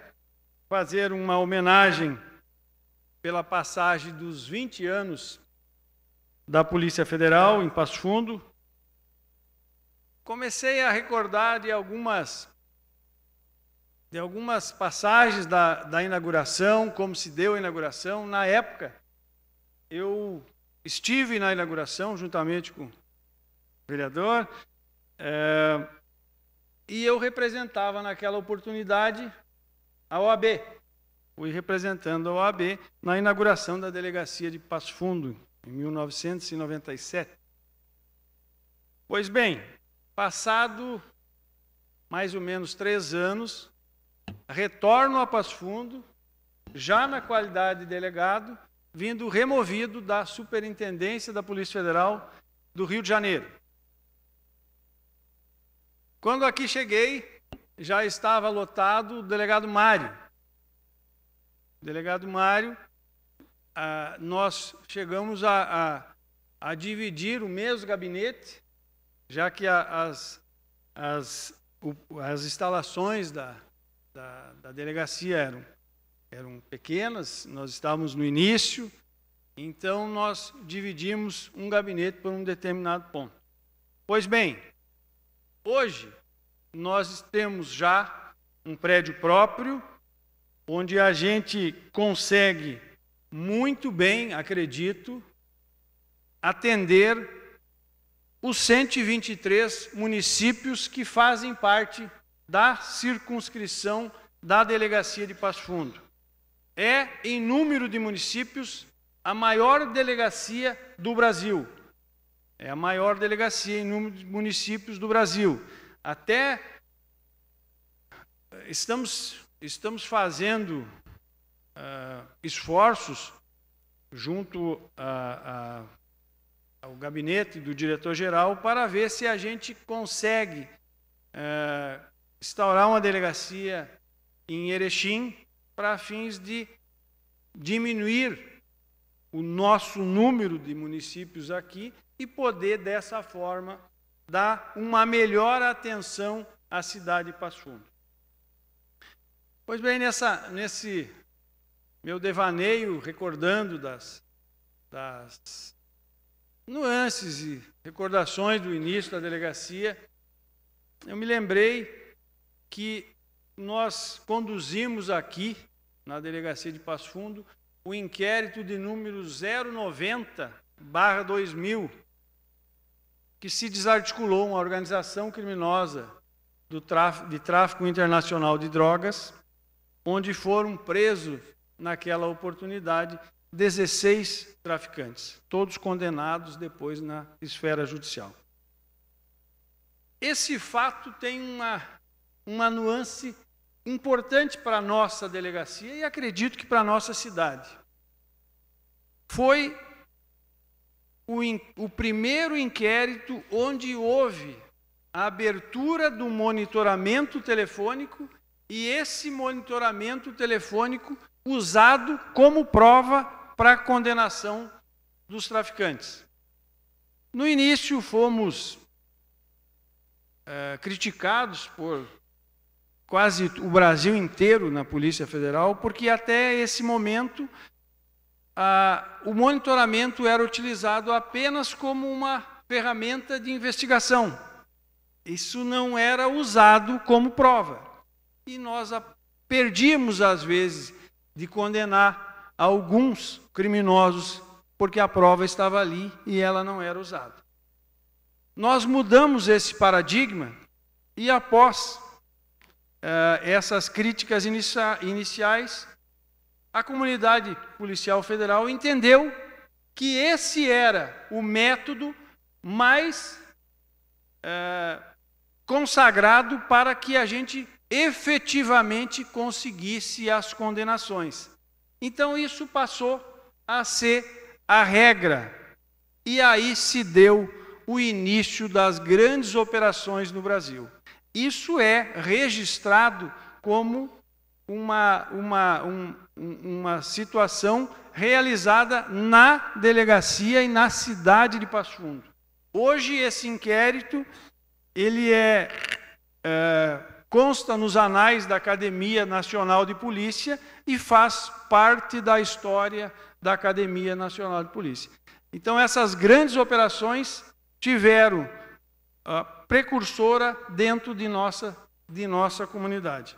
fazer uma homenagem pela passagem dos 20 anos da Polícia Federal em Passo Fundo. Comecei a recordar de algumas passagens da inauguração, como se deu a inauguração. Na época, eu estive na inauguração juntamente com o vereador, e eu representava naquela oportunidade a OAB. Fui representando a OAB na inauguração da delegacia de Passo Fundo, em 1997. Pois bem, passado mais ou menos 3 anos, retorno a Passo Fundo, já na qualidade de delegado, vindo removido da Superintendência da Polícia Federal do Rio de Janeiro. Quando aqui cheguei, já estava lotado o delegado Mário. O delegado Mário, nós chegamos a dividir o mesmo gabinete, já que as instalações da delegacia eram pequenas, nós estávamos no início, então nós dividimos um gabinete por um determinado ponto. Pois bem, hoje nós temos já um prédio próprio, onde a gente consegue muito bem, acredito, atender os 123 municípios que fazem parte da circunscrição da Delegacia de Passo Fundo. É, em número de municípios, a maior delegacia do Brasil. É a maior delegacia em número de municípios do Brasil. Até estamos fazendo esforços junto ao gabinete do diretor-geral para ver se a gente consegue instaurar uma delegacia em Erechim para fins de diminuir o nosso número de municípios aqui e poder, dessa forma, dar uma melhor atenção à cidade de Passo Fundo. Pois bem, nesse meu devaneio, recordando das nuances e recordações do início da delegacia, eu me lembrei que nós conduzimos aqui, na Delegacia de Passo Fundo, o inquérito de número 090/2000, que se desarticulou uma organização criminosa de tráfico internacional de drogas, onde foram presos, naquela oportunidade, 16 traficantes, todos condenados depois na esfera judicial. Esse fato tem uma nuance importante para a nossa delegacia e acredito que para a nossa cidade. Foi o primeiro inquérito onde houve a abertura do monitoramento telefônico e esse monitoramento telefônico usado como prova para a condenação dos traficantes. No início fomos criticados por quase o Brasil inteiro na Polícia Federal, porque até esse momento o monitoramento era utilizado apenas como uma ferramenta de investigação. Isso não era usado como prova. E nós perdíamos, às vezes, de condenar alguns criminosos, porque a prova estava ali e ela não era usada. Nós mudamos esse paradigma e, após essas críticas iniciais, a comunidade policial federal entendeu que esse era o método mais consagrado para que a gente efetivamente conseguisse as condenações. Então isso passou a ser a regra. E aí se deu o início das grandes operações no Brasil. Isso é registrado como uma situação realizada na delegacia e na cidade de Passo Fundo. Hoje esse inquérito ele consta nos anais da Academia Nacional de Polícia e faz parte da história da Academia Nacional de Polícia. Então essas grandes operações tiveram a precursora dentro de nossa comunidade.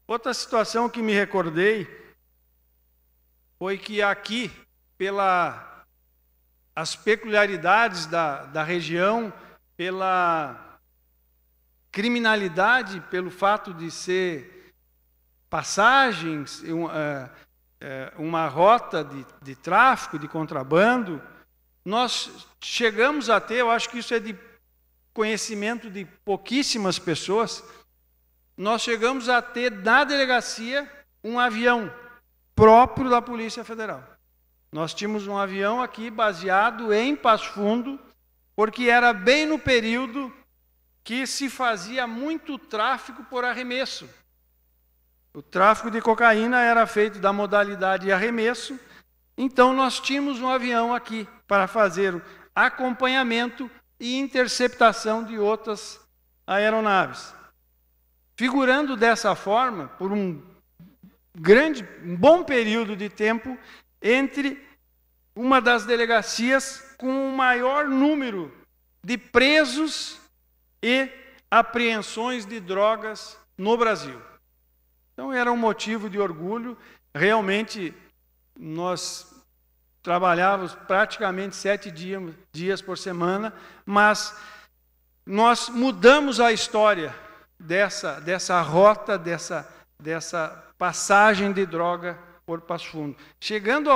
Outra situação que me recordei foi que aqui, as peculiaridades da região, pela criminalidade, pelo fato de ser passagens, uma rota de tráfico, de contrabando, nós chegamos a ter, eu acho que isso é de conhecimento de pouquíssimas pessoas, nós chegamos a ter na delegacia um avião próprio da Polícia Federal. Nós tínhamos um avião aqui baseado em Passo Fundo, porque era bem no período que se fazia muito tráfico por arremesso. O tráfico de cocaína era feito da modalidade arremesso, então nós tínhamos um avião aqui para fazer acompanhamento e interceptação de outras aeronaves. Figurando dessa forma, por um bom período de tempo, entre uma das delegacias com o maior número de presos e apreensões de drogas no Brasil. Então era um motivo de orgulho. Realmente nós trabalhávamos praticamente 7 dias por semana, mas nós mudamos a história dessa rota, dessa passagem de droga por Passo Fundo. Chegando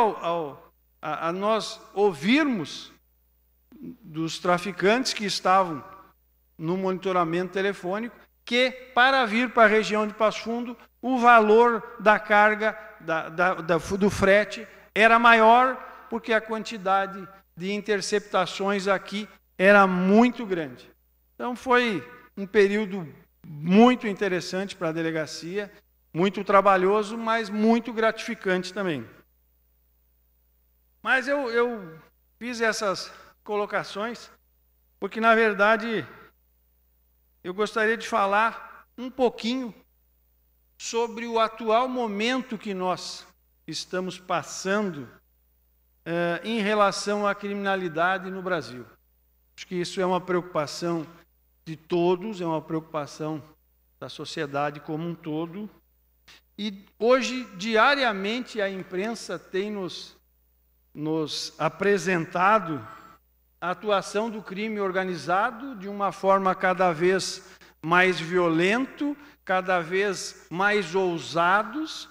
a nós ouvirmos dos traficantes que estavam no monitoramento telefônico que, para vir para a região de Passo Fundo, o valor da carga, do frete, era maior, porque a quantidade de interceptações aqui era muito grande. Então foi um período muito interessante para a delegacia, muito trabalhoso, mas muito gratificante também. Mas eu fiz essas colocações porque, na verdade, eu gostaria de falar um pouquinho sobre o atual momento que nós estamos passando em relação à criminalidade no Brasil. Acho que isso é uma preocupação de todos, é uma preocupação da sociedade como um todo. E hoje, diariamente, a imprensa tem nos apresentado a atuação do crime organizado de uma forma cada vez mais violenta, cada vez mais ousados,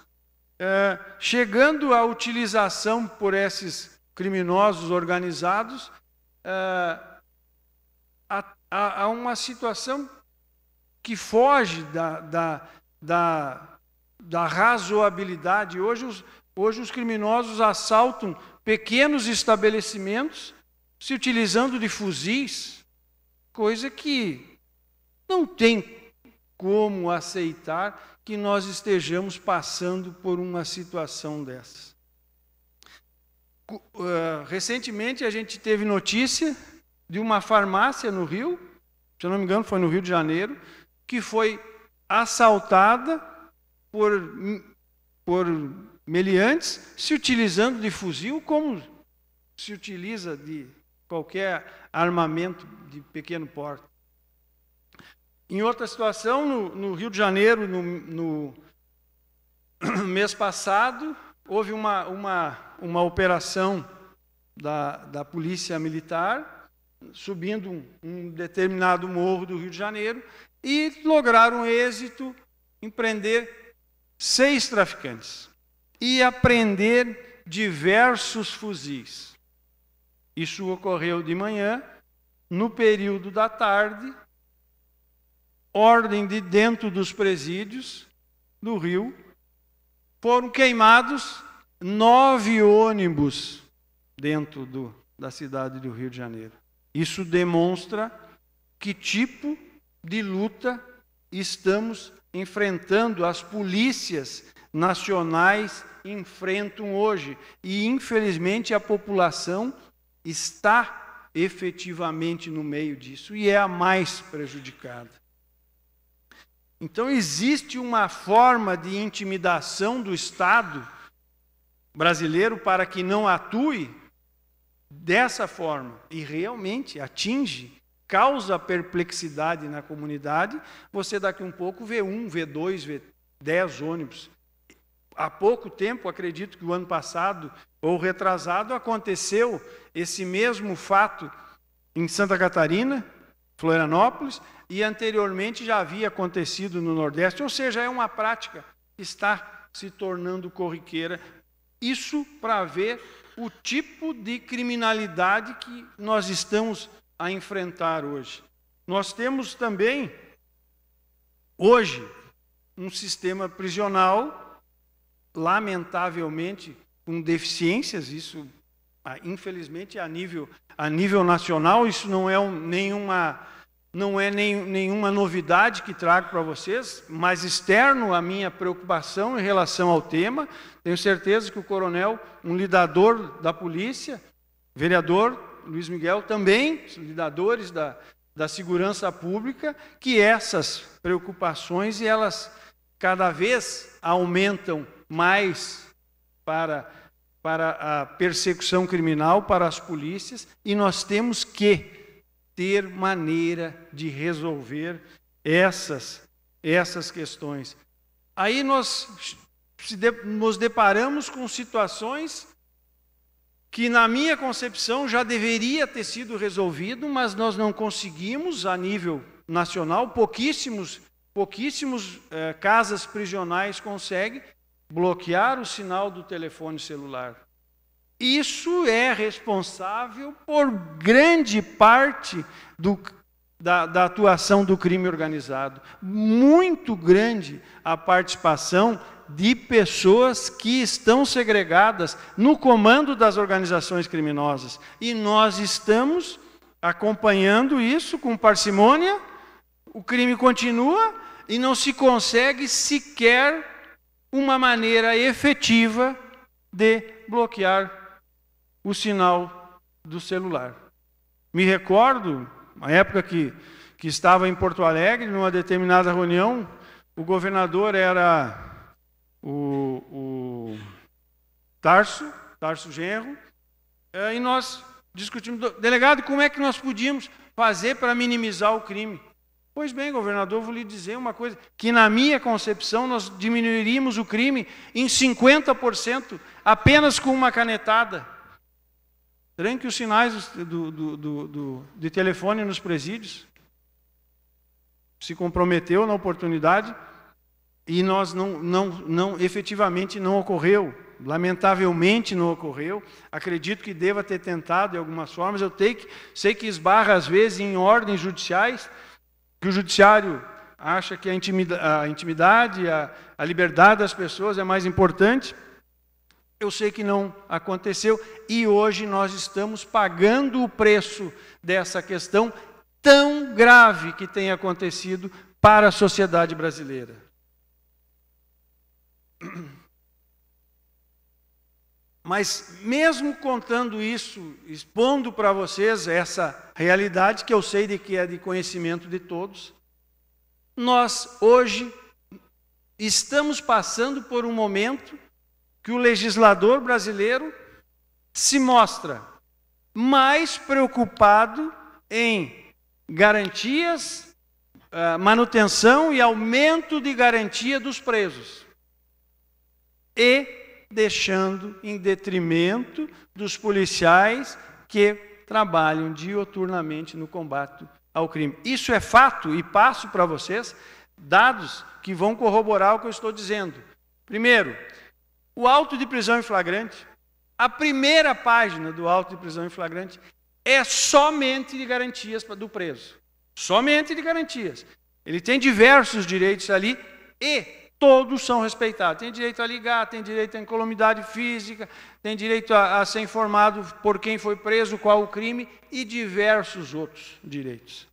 chegando à utilização por esses criminosos organizados a uma situação que foge da razoabilidade. Hoje os criminosos assaltam pequenos estabelecimentos se utilizando de fuzis, coisa que não tem como aceitar que nós estejamos passando por uma situação dessas. Recentemente a gente teve notícia de uma farmácia no Rio, se eu não me engano foi no Rio de Janeiro, que foi assaltada por meliantes se utilizando de fuzil, como se utiliza de qualquer armamento de pequeno porte. Em outra situação, no Rio de Janeiro, no mês passado, houve uma operação da Polícia Militar, subindo um determinado morro do Rio de Janeiro, e lograram êxito em prender 6 traficantes e apreender diversos fuzis. Isso ocorreu de manhã, no período da tarde, ordem de dentro dos presídios do Rio, foram queimados 9 ônibus dentro da cidade do Rio de Janeiro. Isso demonstra que tipo de luta estamos enfrentando, as polícias nacionais enfrentam hoje. E, infelizmente, a população está efetivamente no meio disso e é a mais prejudicada. Então, existe uma forma de intimidação do Estado brasileiro para que não atue dessa forma, e realmente atinge, causa perplexidade na comunidade. Você daqui um pouco vê 1, vê 2, vê 10 ônibus. Há pouco tempo, acredito que o ano passado ou retrasado, aconteceu esse mesmo fato em Santa Catarina, Florianópolis, e anteriormente já havia acontecido no Nordeste, ou seja, é uma prática que está se tornando corriqueira. Isso para ver o tipo de criminalidade que nós estamos a enfrentar hoje. Nós temos também, hoje, um sistema prisional, lamentavelmente, com deficiências. Isso, infelizmente, a nível nacional, isso não é nenhuma novidade que trago para vocês, mas externo a minha preocupação em relação ao tema. Tenho certeza que o coronel, um lidador da polícia, vereador Luiz Miguel, também, lidadores da segurança pública, que essas preocupações, elas cada vez aumentam mais para a persecução criminal, para as polícias, e nós temos que ter maneira de resolver essas questões. Aí nós nos deparamos com situações que, na minha concepção, já deveria ter sido resolvido, mas nós não conseguimos a nível nacional. Pouquíssimos casas prisionais conseguem bloquear o sinal do telefone celular. Isso é responsável por grande parte da atuação do crime organizado. Muito grande a participação de pessoas que estão segregadas no comando das organizações criminosas. E nós estamos acompanhando isso com parcimônia. O crime continua e não se consegue sequer uma maneira efetiva de bloquear o sinal do celular. Me recordo, na época que estava em Porto Alegre, numa determinada reunião, o governador era o Tarso Genro, e nós discutimos, delegado, como é que nós podíamos fazer para minimizar o crime? Pois bem, governador, vou lhe dizer uma coisa, que na minha concepção nós diminuiríamos o crime em 50%, apenas com uma canetada. Tranque os sinais de telefone nos presídios. Se comprometeu na oportunidade e nós efetivamente não ocorreu. Lamentavelmente não ocorreu. Acredito que deva ter tentado de algumas formas. Sei que esbarra às vezes em ordens judiciais, que o judiciário acha que a intimidade, a liberdade das pessoas é mais importante. Eu sei que não aconteceu e hoje nós estamos pagando o preço dessa questão tão grave que tem acontecido para a sociedade brasileira. Mas mesmo contando isso, expondo para vocês essa realidade que eu sei de que é de conhecimento de todos, nós hoje estamos passando por um momento que o legislador brasileiro se mostra mais preocupado em garantias, manutenção e aumento de garantia dos presos, e deixando em detrimento dos policiais que trabalham diuturnamente no combate ao crime. Isso é fato, e passo para vocês dados que vão corroborar o que eu estou dizendo. Primeiro, o auto de prisão em flagrante, a primeira página do auto de prisão em flagrante é somente de garantias do preso. Somente de garantias. Ele tem diversos direitos ali e todos são respeitados. Tem direito a ligar, tem direito à incolumidade física, tem direito a ser informado por quem foi preso, qual o crime e diversos outros direitos.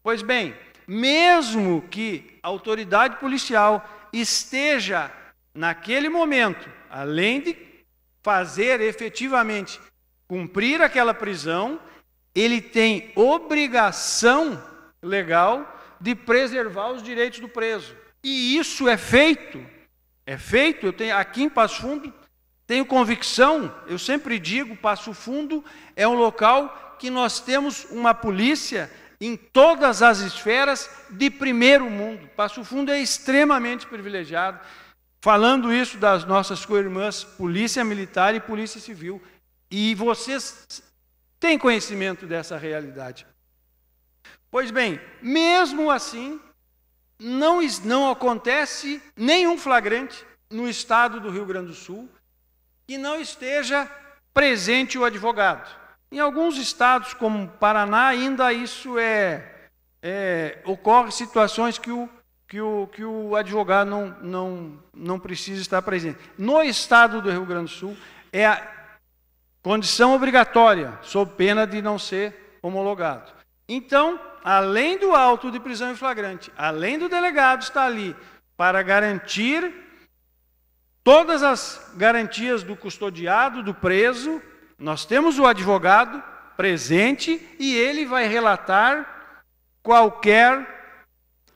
Pois bem, mesmo que a autoridade policial esteja, naquele momento, além de fazer efetivamente cumprir aquela prisão, ele tem obrigação legal de preservar os direitos do preso. E isso é feito. É feito. Eu tenho, aqui em Passo Fundo, tenho convicção, eu sempre digo, Passo Fundo é um local que nós temos uma polícia em todas as esferas de primeiro mundo. Passo Fundo é extremamente privilegiado. Falando isso das nossas co-irmãs, Polícia Militar e Polícia Civil. E vocês têm conhecimento dessa realidade. Pois bem, mesmo assim, não acontece nenhum flagrante no estado do Rio Grande do Sul que não esteja presente o advogado. Em alguns estados, como Paraná, ainda isso ocorre situações que o advogado não precisa estar presente. No estado do Rio Grande do Sul, é a condição obrigatória, sob pena de não ser homologado. Então, além do auto de prisão em flagrante, além do delegado estar ali para garantir todas as garantias do custodiado, do preso, nós temos o advogado presente e ele vai relatar qualquer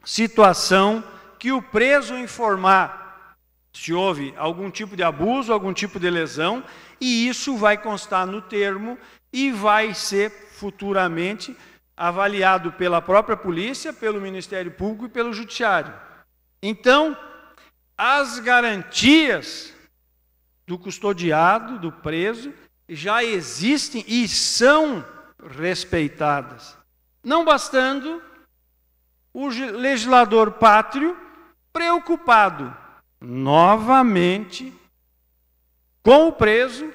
situação que o preso informar se houve algum tipo de abuso, algum tipo de lesão, e isso vai constar no termo e vai ser futuramente avaliado pela própria polícia, pelo Ministério Público e pelo Judiciário. Então, as garantias do custodiado, do preso, já existem e são respeitadas. Não bastando, o legislador pátrio, preocupado novamente com o preso,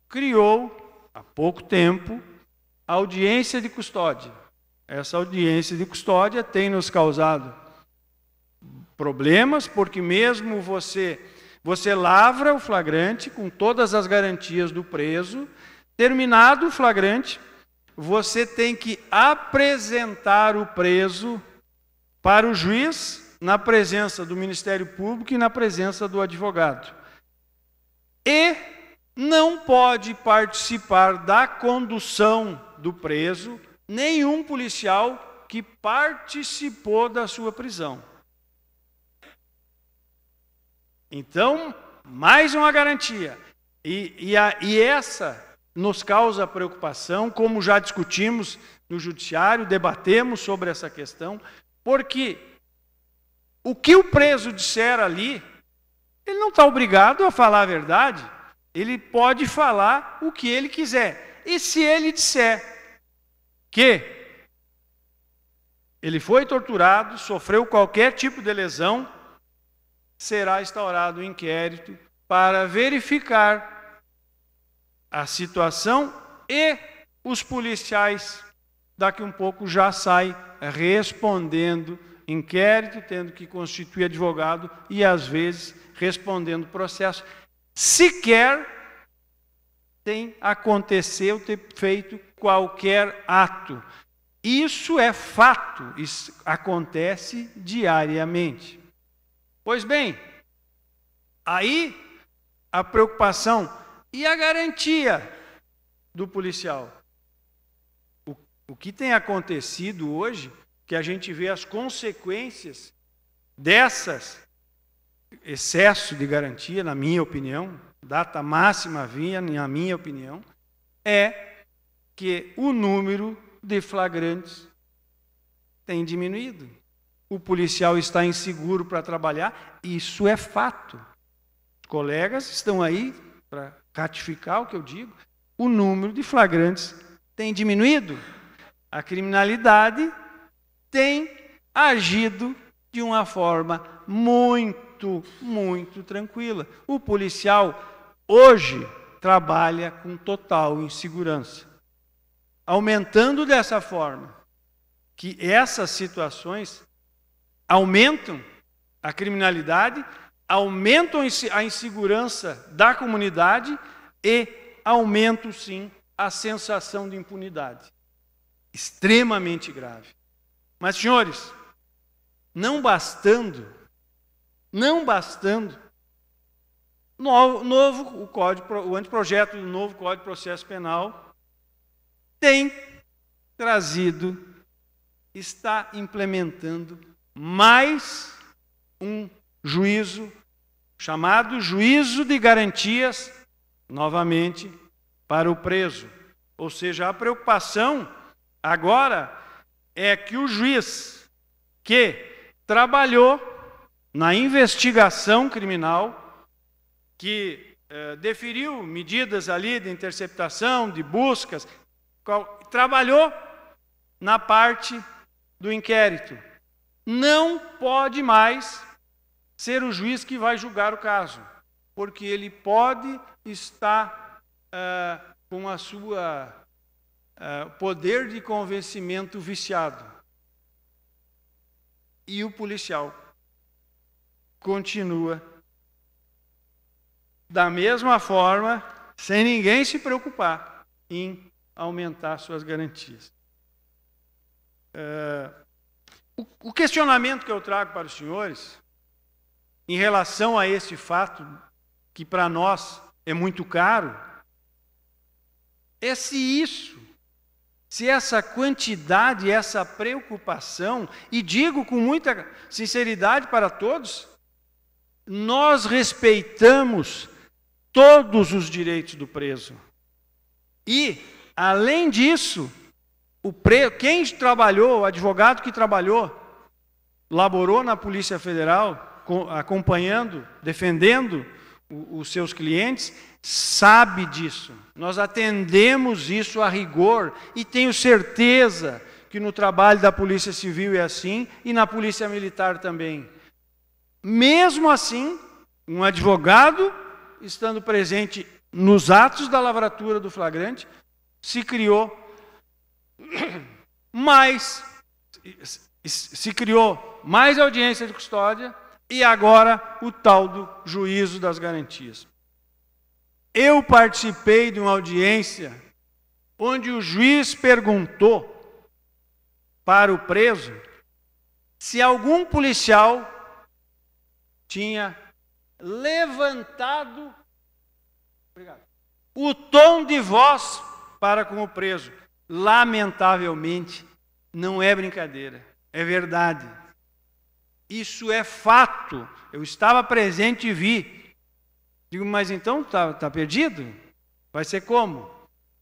criou, há pouco tempo, a audiência de custódia. Essa audiência de custódia tem nos causado problemas, porque mesmo você lavra o flagrante com todas as garantias do preso, terminado o flagrante, você tem que apresentar o preso para o juiz, na presença do Ministério Público e na presença do advogado. E não pode participar da condução do preso nenhum policial que participou da sua prisão. Então, mais uma garantia. E essa nos causa preocupação, como já discutimos no Judiciário, debatemos sobre essa questão, porque o que o preso disser ali, ele não está obrigado a falar a verdade, ele pode falar o que ele quiser. E se ele disser que ele foi torturado, sofreu qualquer tipo de lesão, será instaurado um inquérito para verificar a situação e os policiais, daqui um pouco, já saem respondendo inquérito, tendo que constituir advogado e, às vezes, respondendo processo. Sequer aconteceu ter feito qualquer ato. Isso é fato, isso acontece diariamente. Pois bem, aí a preocupação e a garantia do policial. O que tem acontecido hoje, que a gente vê as consequências dessas excesso de garantia, na minha opinião, data máxima via, na minha opinião, é que o número de flagrantes tem diminuído. O policial está inseguro para trabalhar, isso é fato. Os colegas estão aí para ratificar o que eu digo. O número de flagrantes tem diminuído. A criminalidade tem agido de uma forma muito tranquila. O policial hoje trabalha com total insegurança. Aumentando dessa forma que essas situações aumentam a criminalidade, aumentam a insegurança da comunidade e aumentam, sim, a sensação de impunidade. Extremamente grave. Mas, senhores, não bastando, o anteprojeto do novo Código de Processo Penal tem trazido, está implementando mais um juízo, chamado juízo de garantias, novamente, para o preso. Ou seja, a preocupação agora é que o juiz que trabalhou na investigação criminal, que deferiu medidas ali de interceptação, de buscas, trabalhou na parte do inquérito, não pode mais ser o juiz que vai julgar o caso, porque ele pode estar com a sua poder de convencimento viciado. E o policial continua da mesma forma, sem ninguém se preocupar em aumentar suas garantias. O questionamento que eu trago para os senhores, em relação a esse fato, que para nós é muito caro, é se essa quantidade, essa preocupação, e digo com muita sinceridade para todos, nós respeitamos todos os direitos do preso. E, além disso, quem trabalhou, o advogado que trabalhou, laborou na Polícia Federal, acompanhando, defendendo os seus clientes, sabe disso. Nós atendemos isso a rigor e tenho certeza que no trabalho da Polícia Civil é assim e na Polícia Militar também. Mesmo assim, um advogado, estando presente nos atos da lavratura do flagrante, se criou mais audiência de custódia e agora o tal do juízo das garantias. Eu participei de uma audiência onde o juiz perguntou para o preso se algum policial tinha levantado o tom de voz para com o preso. Lamentavelmente, não é brincadeira, é verdade. Isso é fato. Eu estava presente e vi. Digo, mas então está perdido? Vai ser como?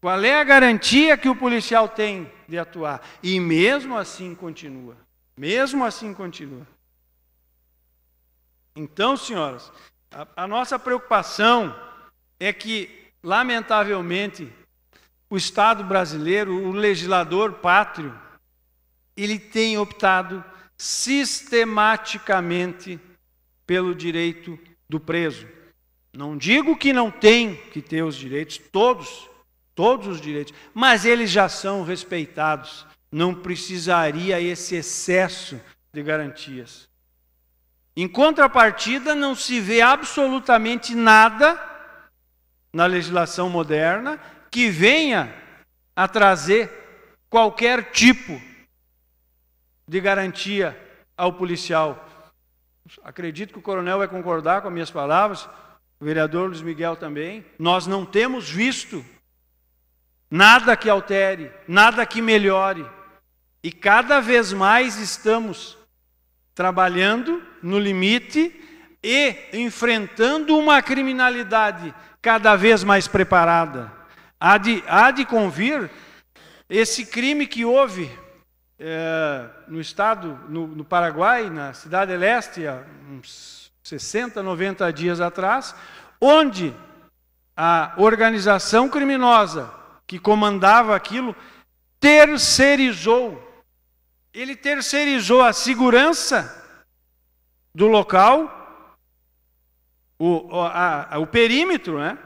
Qual é a garantia que o policial tem de atuar? E mesmo assim continua. Mesmo assim continua. Então, senhoras, a nossa preocupação é que, lamentavelmente, o Estado brasileiro, o legislador pátrio, ele tem optado sistematicamente pelo direito do preso. Não digo que não tem que ter os direitos, todos os direitos, mas eles já são respeitados. Não precisaria esse excesso de garantias. Em contrapartida, não se vê absolutamente nada na legislação moderna que venha a trazer qualquer tipo de garantia ao policial. Acredito que o coronel vai concordar com as minhas palavras, o vereador Luiz Miguel também. Nós não temos visto nada que altere, nada que melhore. E cada vez mais estamos trabalhando no limite e enfrentando uma criminalidade cada vez mais preparada. Há de convir esse crime que houve no estado, no Paraguai, na Cidade Leste, há uns 60, 90 dias atrás, onde a organização criminosa que comandava aquilo terceirizou. Ele terceirizou a segurança do local, o perímetro, né?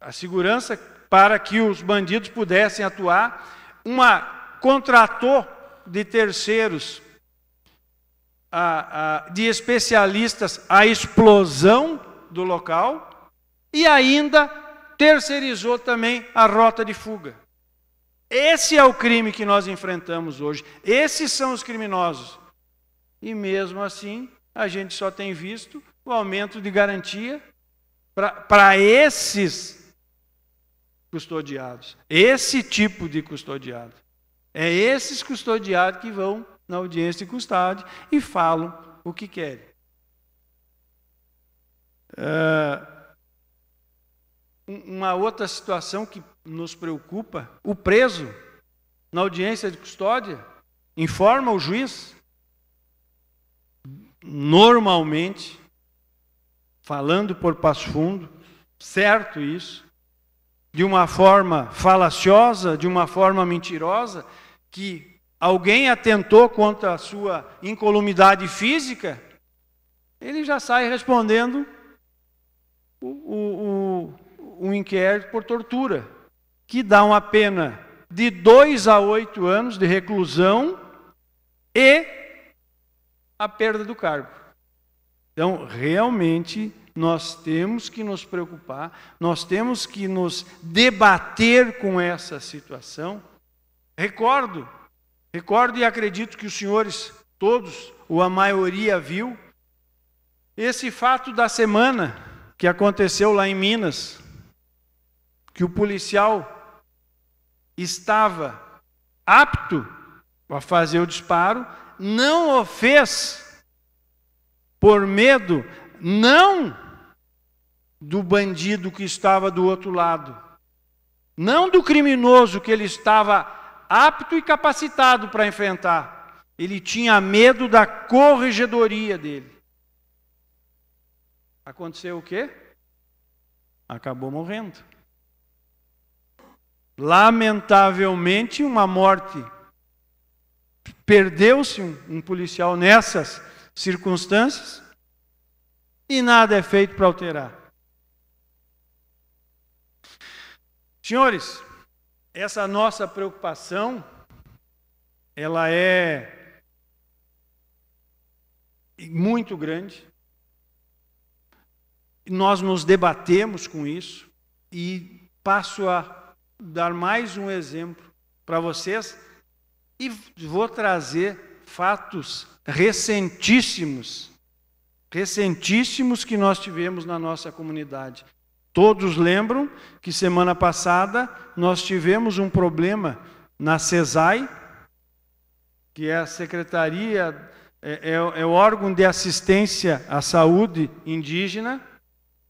A segurança para que os bandidos pudessem atuar, contratou de terceiros, de especialistas, a explosão do local e ainda terceirizou também a rota de fuga. Esse é o crime que nós enfrentamos hoje. Esses são os criminosos. E mesmo assim, a gente só tem visto o aumento de garantia para esses custodiados. Esse tipo de custodiado. É esses custodiados que vão na audiência de custódia e falam o que querem. Uma outra situação que nos preocupa, o preso, na audiência de custódia, informa o juiz, normalmente, falando por Passo Fundo, certo isso, de uma forma falaciosa, de uma forma mentirosa, que alguém atentou contra a sua incolumidade física, ele já sai respondendo o inquérito por tortura, que dá uma pena de 2 a 8 anos de reclusão e a perda do cargo. Então, realmente, nós temos que nos preocupar, nós temos que nos debater com essa situação. Recordo e acredito que os senhores todos, ou a maioria, viu esse fato da semana que aconteceu lá em Minas, que o policial estava apto a fazer o disparo, não o fez por medo, não do bandido que estava do outro lado, não do criminoso que ele estava apto e capacitado para enfrentar. Ele tinha medo da corregedoria dele. Aconteceu o quê? Acabou morrendo. Lamentavelmente, uma morte. Perdeu-se um policial nessas circunstâncias e nada é feito para alterar. Senhores, essa nossa preocupação, ela é muito grande. Nós nos debatemos com isso e passo a dar mais um exemplo para vocês e vou trazer fatos recentíssimos que nós tivemos na nossa comunidade. Todos lembram que semana passada nós tivemos um problema na CESAI, que é a Secretaria, é o órgão de assistência à saúde indígena,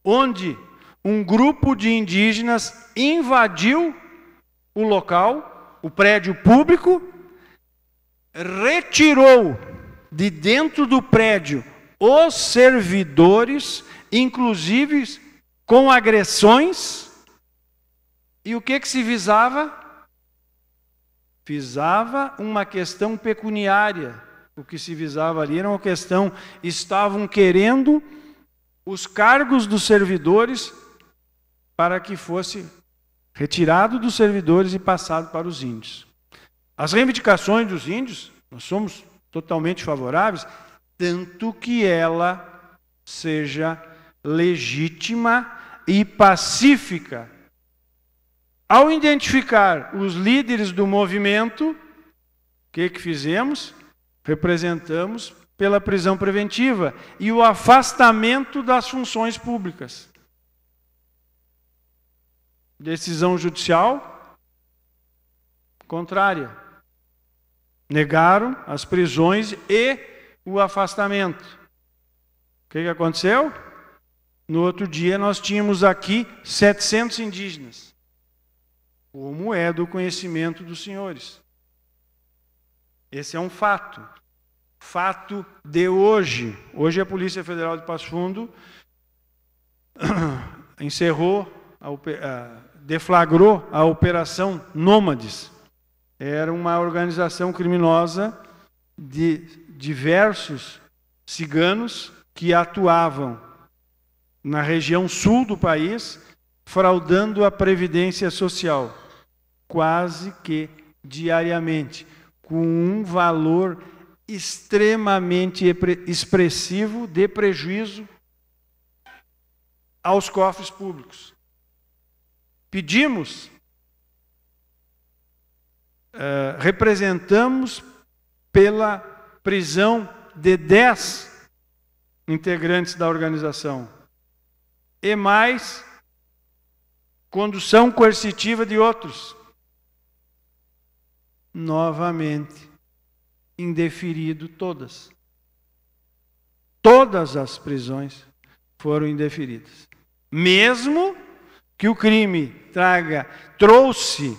onde um grupo de indígenas invadiu o local, o prédio público, retirou de dentro do prédio os servidores, inclusive com agressões. E o que se visava? Visava uma questão pecuniária. O que se visava ali era uma questão, estavam querendo os cargos dos servidores para que fosse retirado dos servidores e passado para os índios. As reivindicações dos índios, nós somos totalmente favoráveis, tanto que ela seja legítima e pacífica. Ao identificar os líderes do movimento, o que fizemos? Representamos pela prisão preventiva e o afastamento das funções públicas. Decisão judicial contrária. Negaram as prisões e o afastamento. O que aconteceu? No outro dia nós tínhamos aqui 700 indígenas. Como é do conhecimento dos senhores. Esse é um fato. Fato de hoje. Hoje a Polícia Federal de Passo Fundo deflagrou a Operação Nômades. Era uma organização criminosa de diversos ciganos que atuavam na região sul do país, fraudando a Previdência Social, quase que diariamente, com um valor extremamente expressivo de prejuízo aos cofres públicos. Pedimos representamos pela prisão de 10 integrantes da organização e mais condução coercitiva de outros. Novamente, indeferido todas. Todas as prisões foram indeferidas. Mesmo que o crime trouxe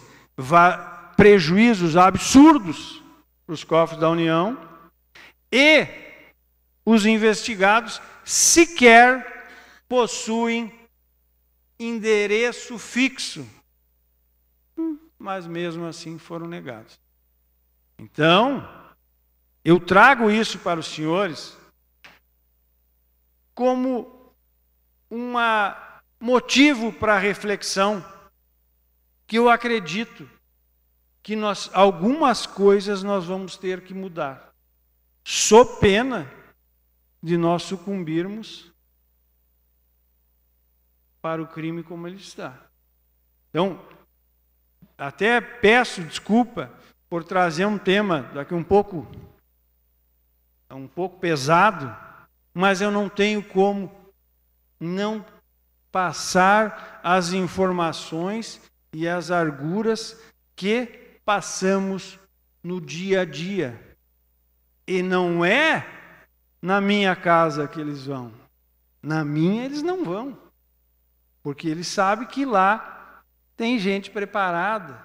prejuízos absurdos para os cofres da União e os investigados sequer possuem endereço fixo, mas mesmo assim foram negados. Então, eu trago isso para os senhores como um motivo para reflexão, que eu acredito que algumas coisas nós vamos ter que mudar, sob pena de nós sucumbirmos para o crime como ele está. Então, até peço desculpa por trazer um tema daqui um pouco pesado, mas eu não tenho como não passar as informações e as arguras que passamos no dia a dia. E não é na minha casa que eles vão. Na minha eles não vão. Porque eles sabem que lá tem gente preparada.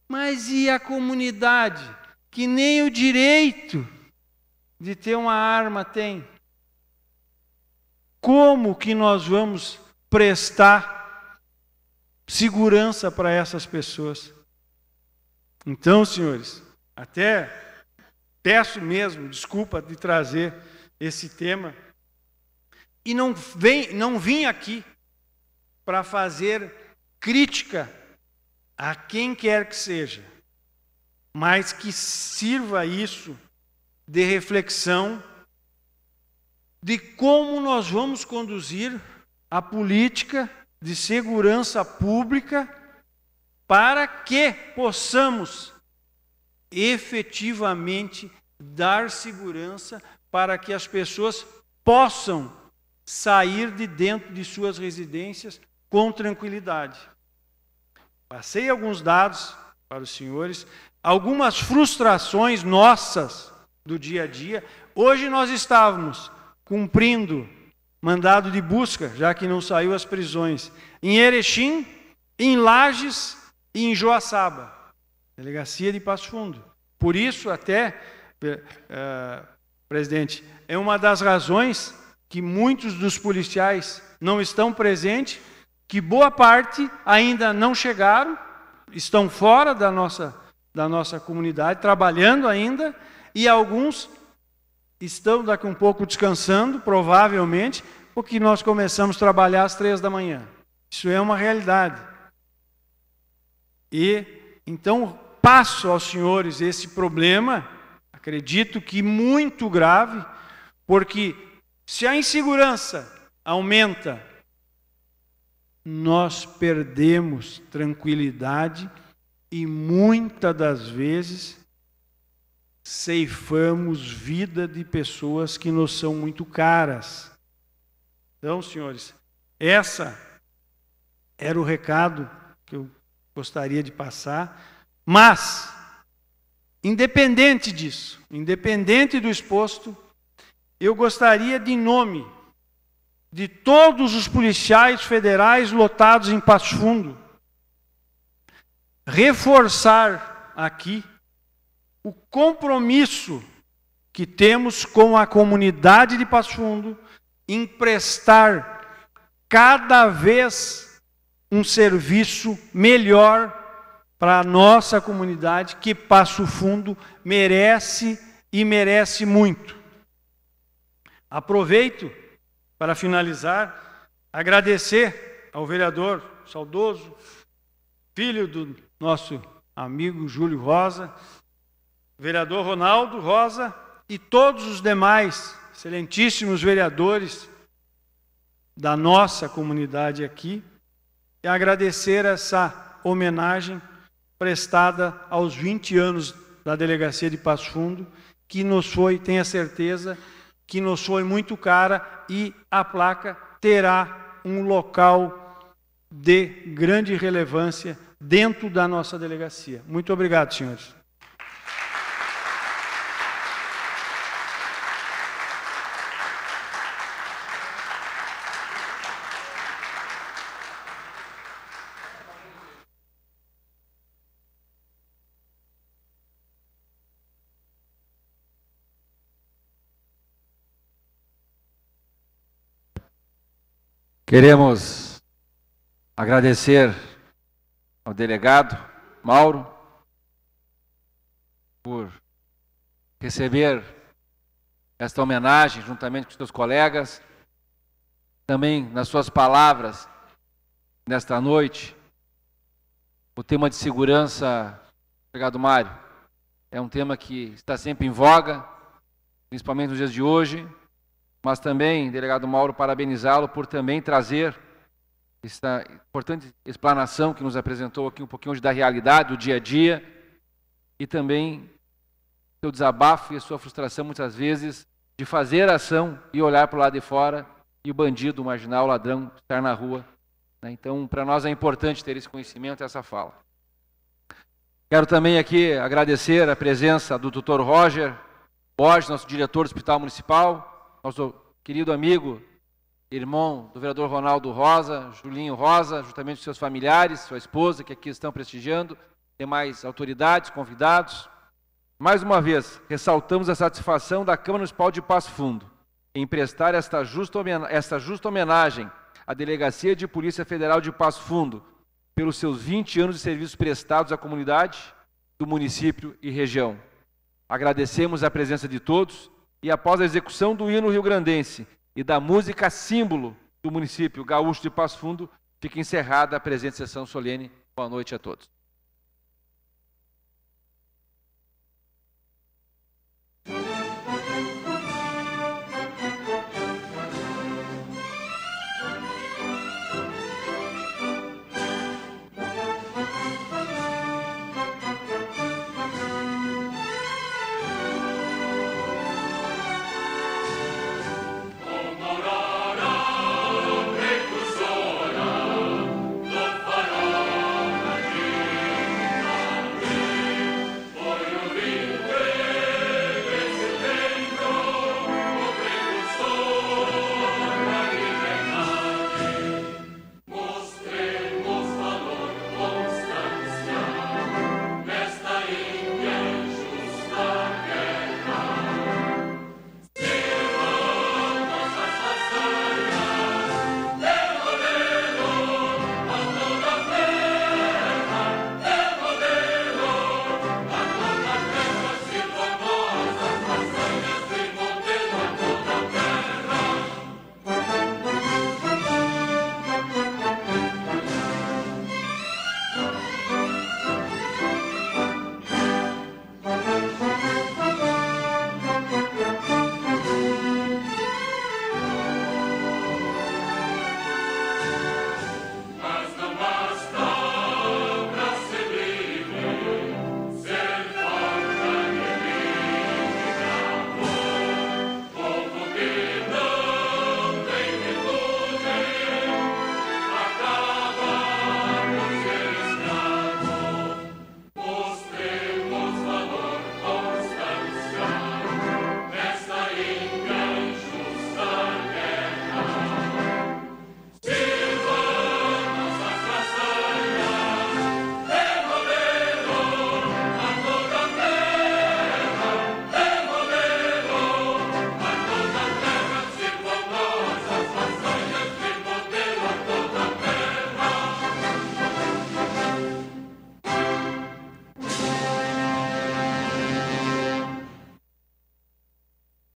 Mas e a comunidade, que nem o direito de ter uma arma tem? Como que nós vamos prestar segurança para essas pessoas? Então, senhores, até peço mesmo desculpa de trazer esse tema e não vim aqui para fazer crítica a quem quer que seja, mas que sirva isso de reflexão de como nós vamos conduzir a política de segurança pública para que possamos efetivamente dar segurança para que as pessoas possam sair de dentro de suas residências com tranquilidade. Passei alguns dados para os senhores, algumas frustrações nossas do dia a dia. Hoje nós estávamos cumprindo mandado de busca, já que não saiu as prisões, em Erechim, em Lages e em Joaçaba, delegacia de Passo Fundo. Por isso, até, presidente, é uma das razões que muitos dos policiais não estão presentes, que boa parte ainda não chegaram, estão fora da nossa comunidade, trabalhando ainda, e alguns estão daqui um pouco descansando, provavelmente, porque nós começamos a trabalhar às 3 da manhã. Isso é uma realidade. E, então, passo aos senhores esse problema, acredito que muito grave, porque se a insegurança aumenta, nós perdemos tranquilidade e muitas das vezes ceifamos vida de pessoas que nos são muito caras. Então, senhores, essa era o recado que eu gostaria de passar, mas, independente disso, independente do exposto, eu gostaria de, em nome de todos os policiais federais lotados em Passo Fundo, reforçar aqui o compromisso que temos com a comunidade de Passo Fundo em prestar cada vez um serviço melhor para a nossa comunidade, que Passo Fundo merece e merece muito. Aproveito para finalizar, agradecer ao vereador saudoso, filho do nosso amigo Júlio Rosa, vereador Ronaldo Rosa e todos os demais excelentíssimos vereadores da nossa comunidade aqui, e agradecer essa homenagem prestada aos 20 anos da Delegacia de Passo Fundo, que nos foi, tenha certeza, que nos foi muito cara, e a placa terá um local de grande relevância dentro da nossa delegacia. Muito obrigado, senhores. Queremos agradecer ao delegado Mauro por receber esta homenagem juntamente com os seus colegas, também nas suas palavras nesta noite. O tema de segurança, delegado Mário, é um tema que está sempre em voga, principalmente nos dias de hoje, mas também, delegado Mauro, parabenizá-lo por também trazer esta importante explanação que nos apresentou aqui um pouquinho hoje da realidade, do dia a dia, e também seu desabafo e a sua frustração, muitas vezes, de fazer ação e olhar para o lado de fora e o bandido, o marginal, o ladrão estar na rua. Então, para nós é importante ter esse conhecimento e essa fala. Quero também aqui agradecer a presença do Dr. Roger Borges, nosso diretor do Hospital Municipal, nosso querido amigo, irmão do vereador Ronaldo Rosa, Julinho Rosa, juntamente com seus familiares, sua esposa, que aqui estão prestigiando, demais autoridades, convidados. Mais uma vez, ressaltamos a satisfação da Câmara Municipal de Passo Fundo em prestar esta justa homenagem à Delegacia de Polícia Federal de Passo Fundo pelos seus 20 anos de serviços prestados à comunidade do município e região. Agradecemos a presença de todos e, após a execução do hino rio-grandense e da música símbolo do município gaúcho de Passo Fundo, fica encerrada a presente sessão solene. Boa noite a todos.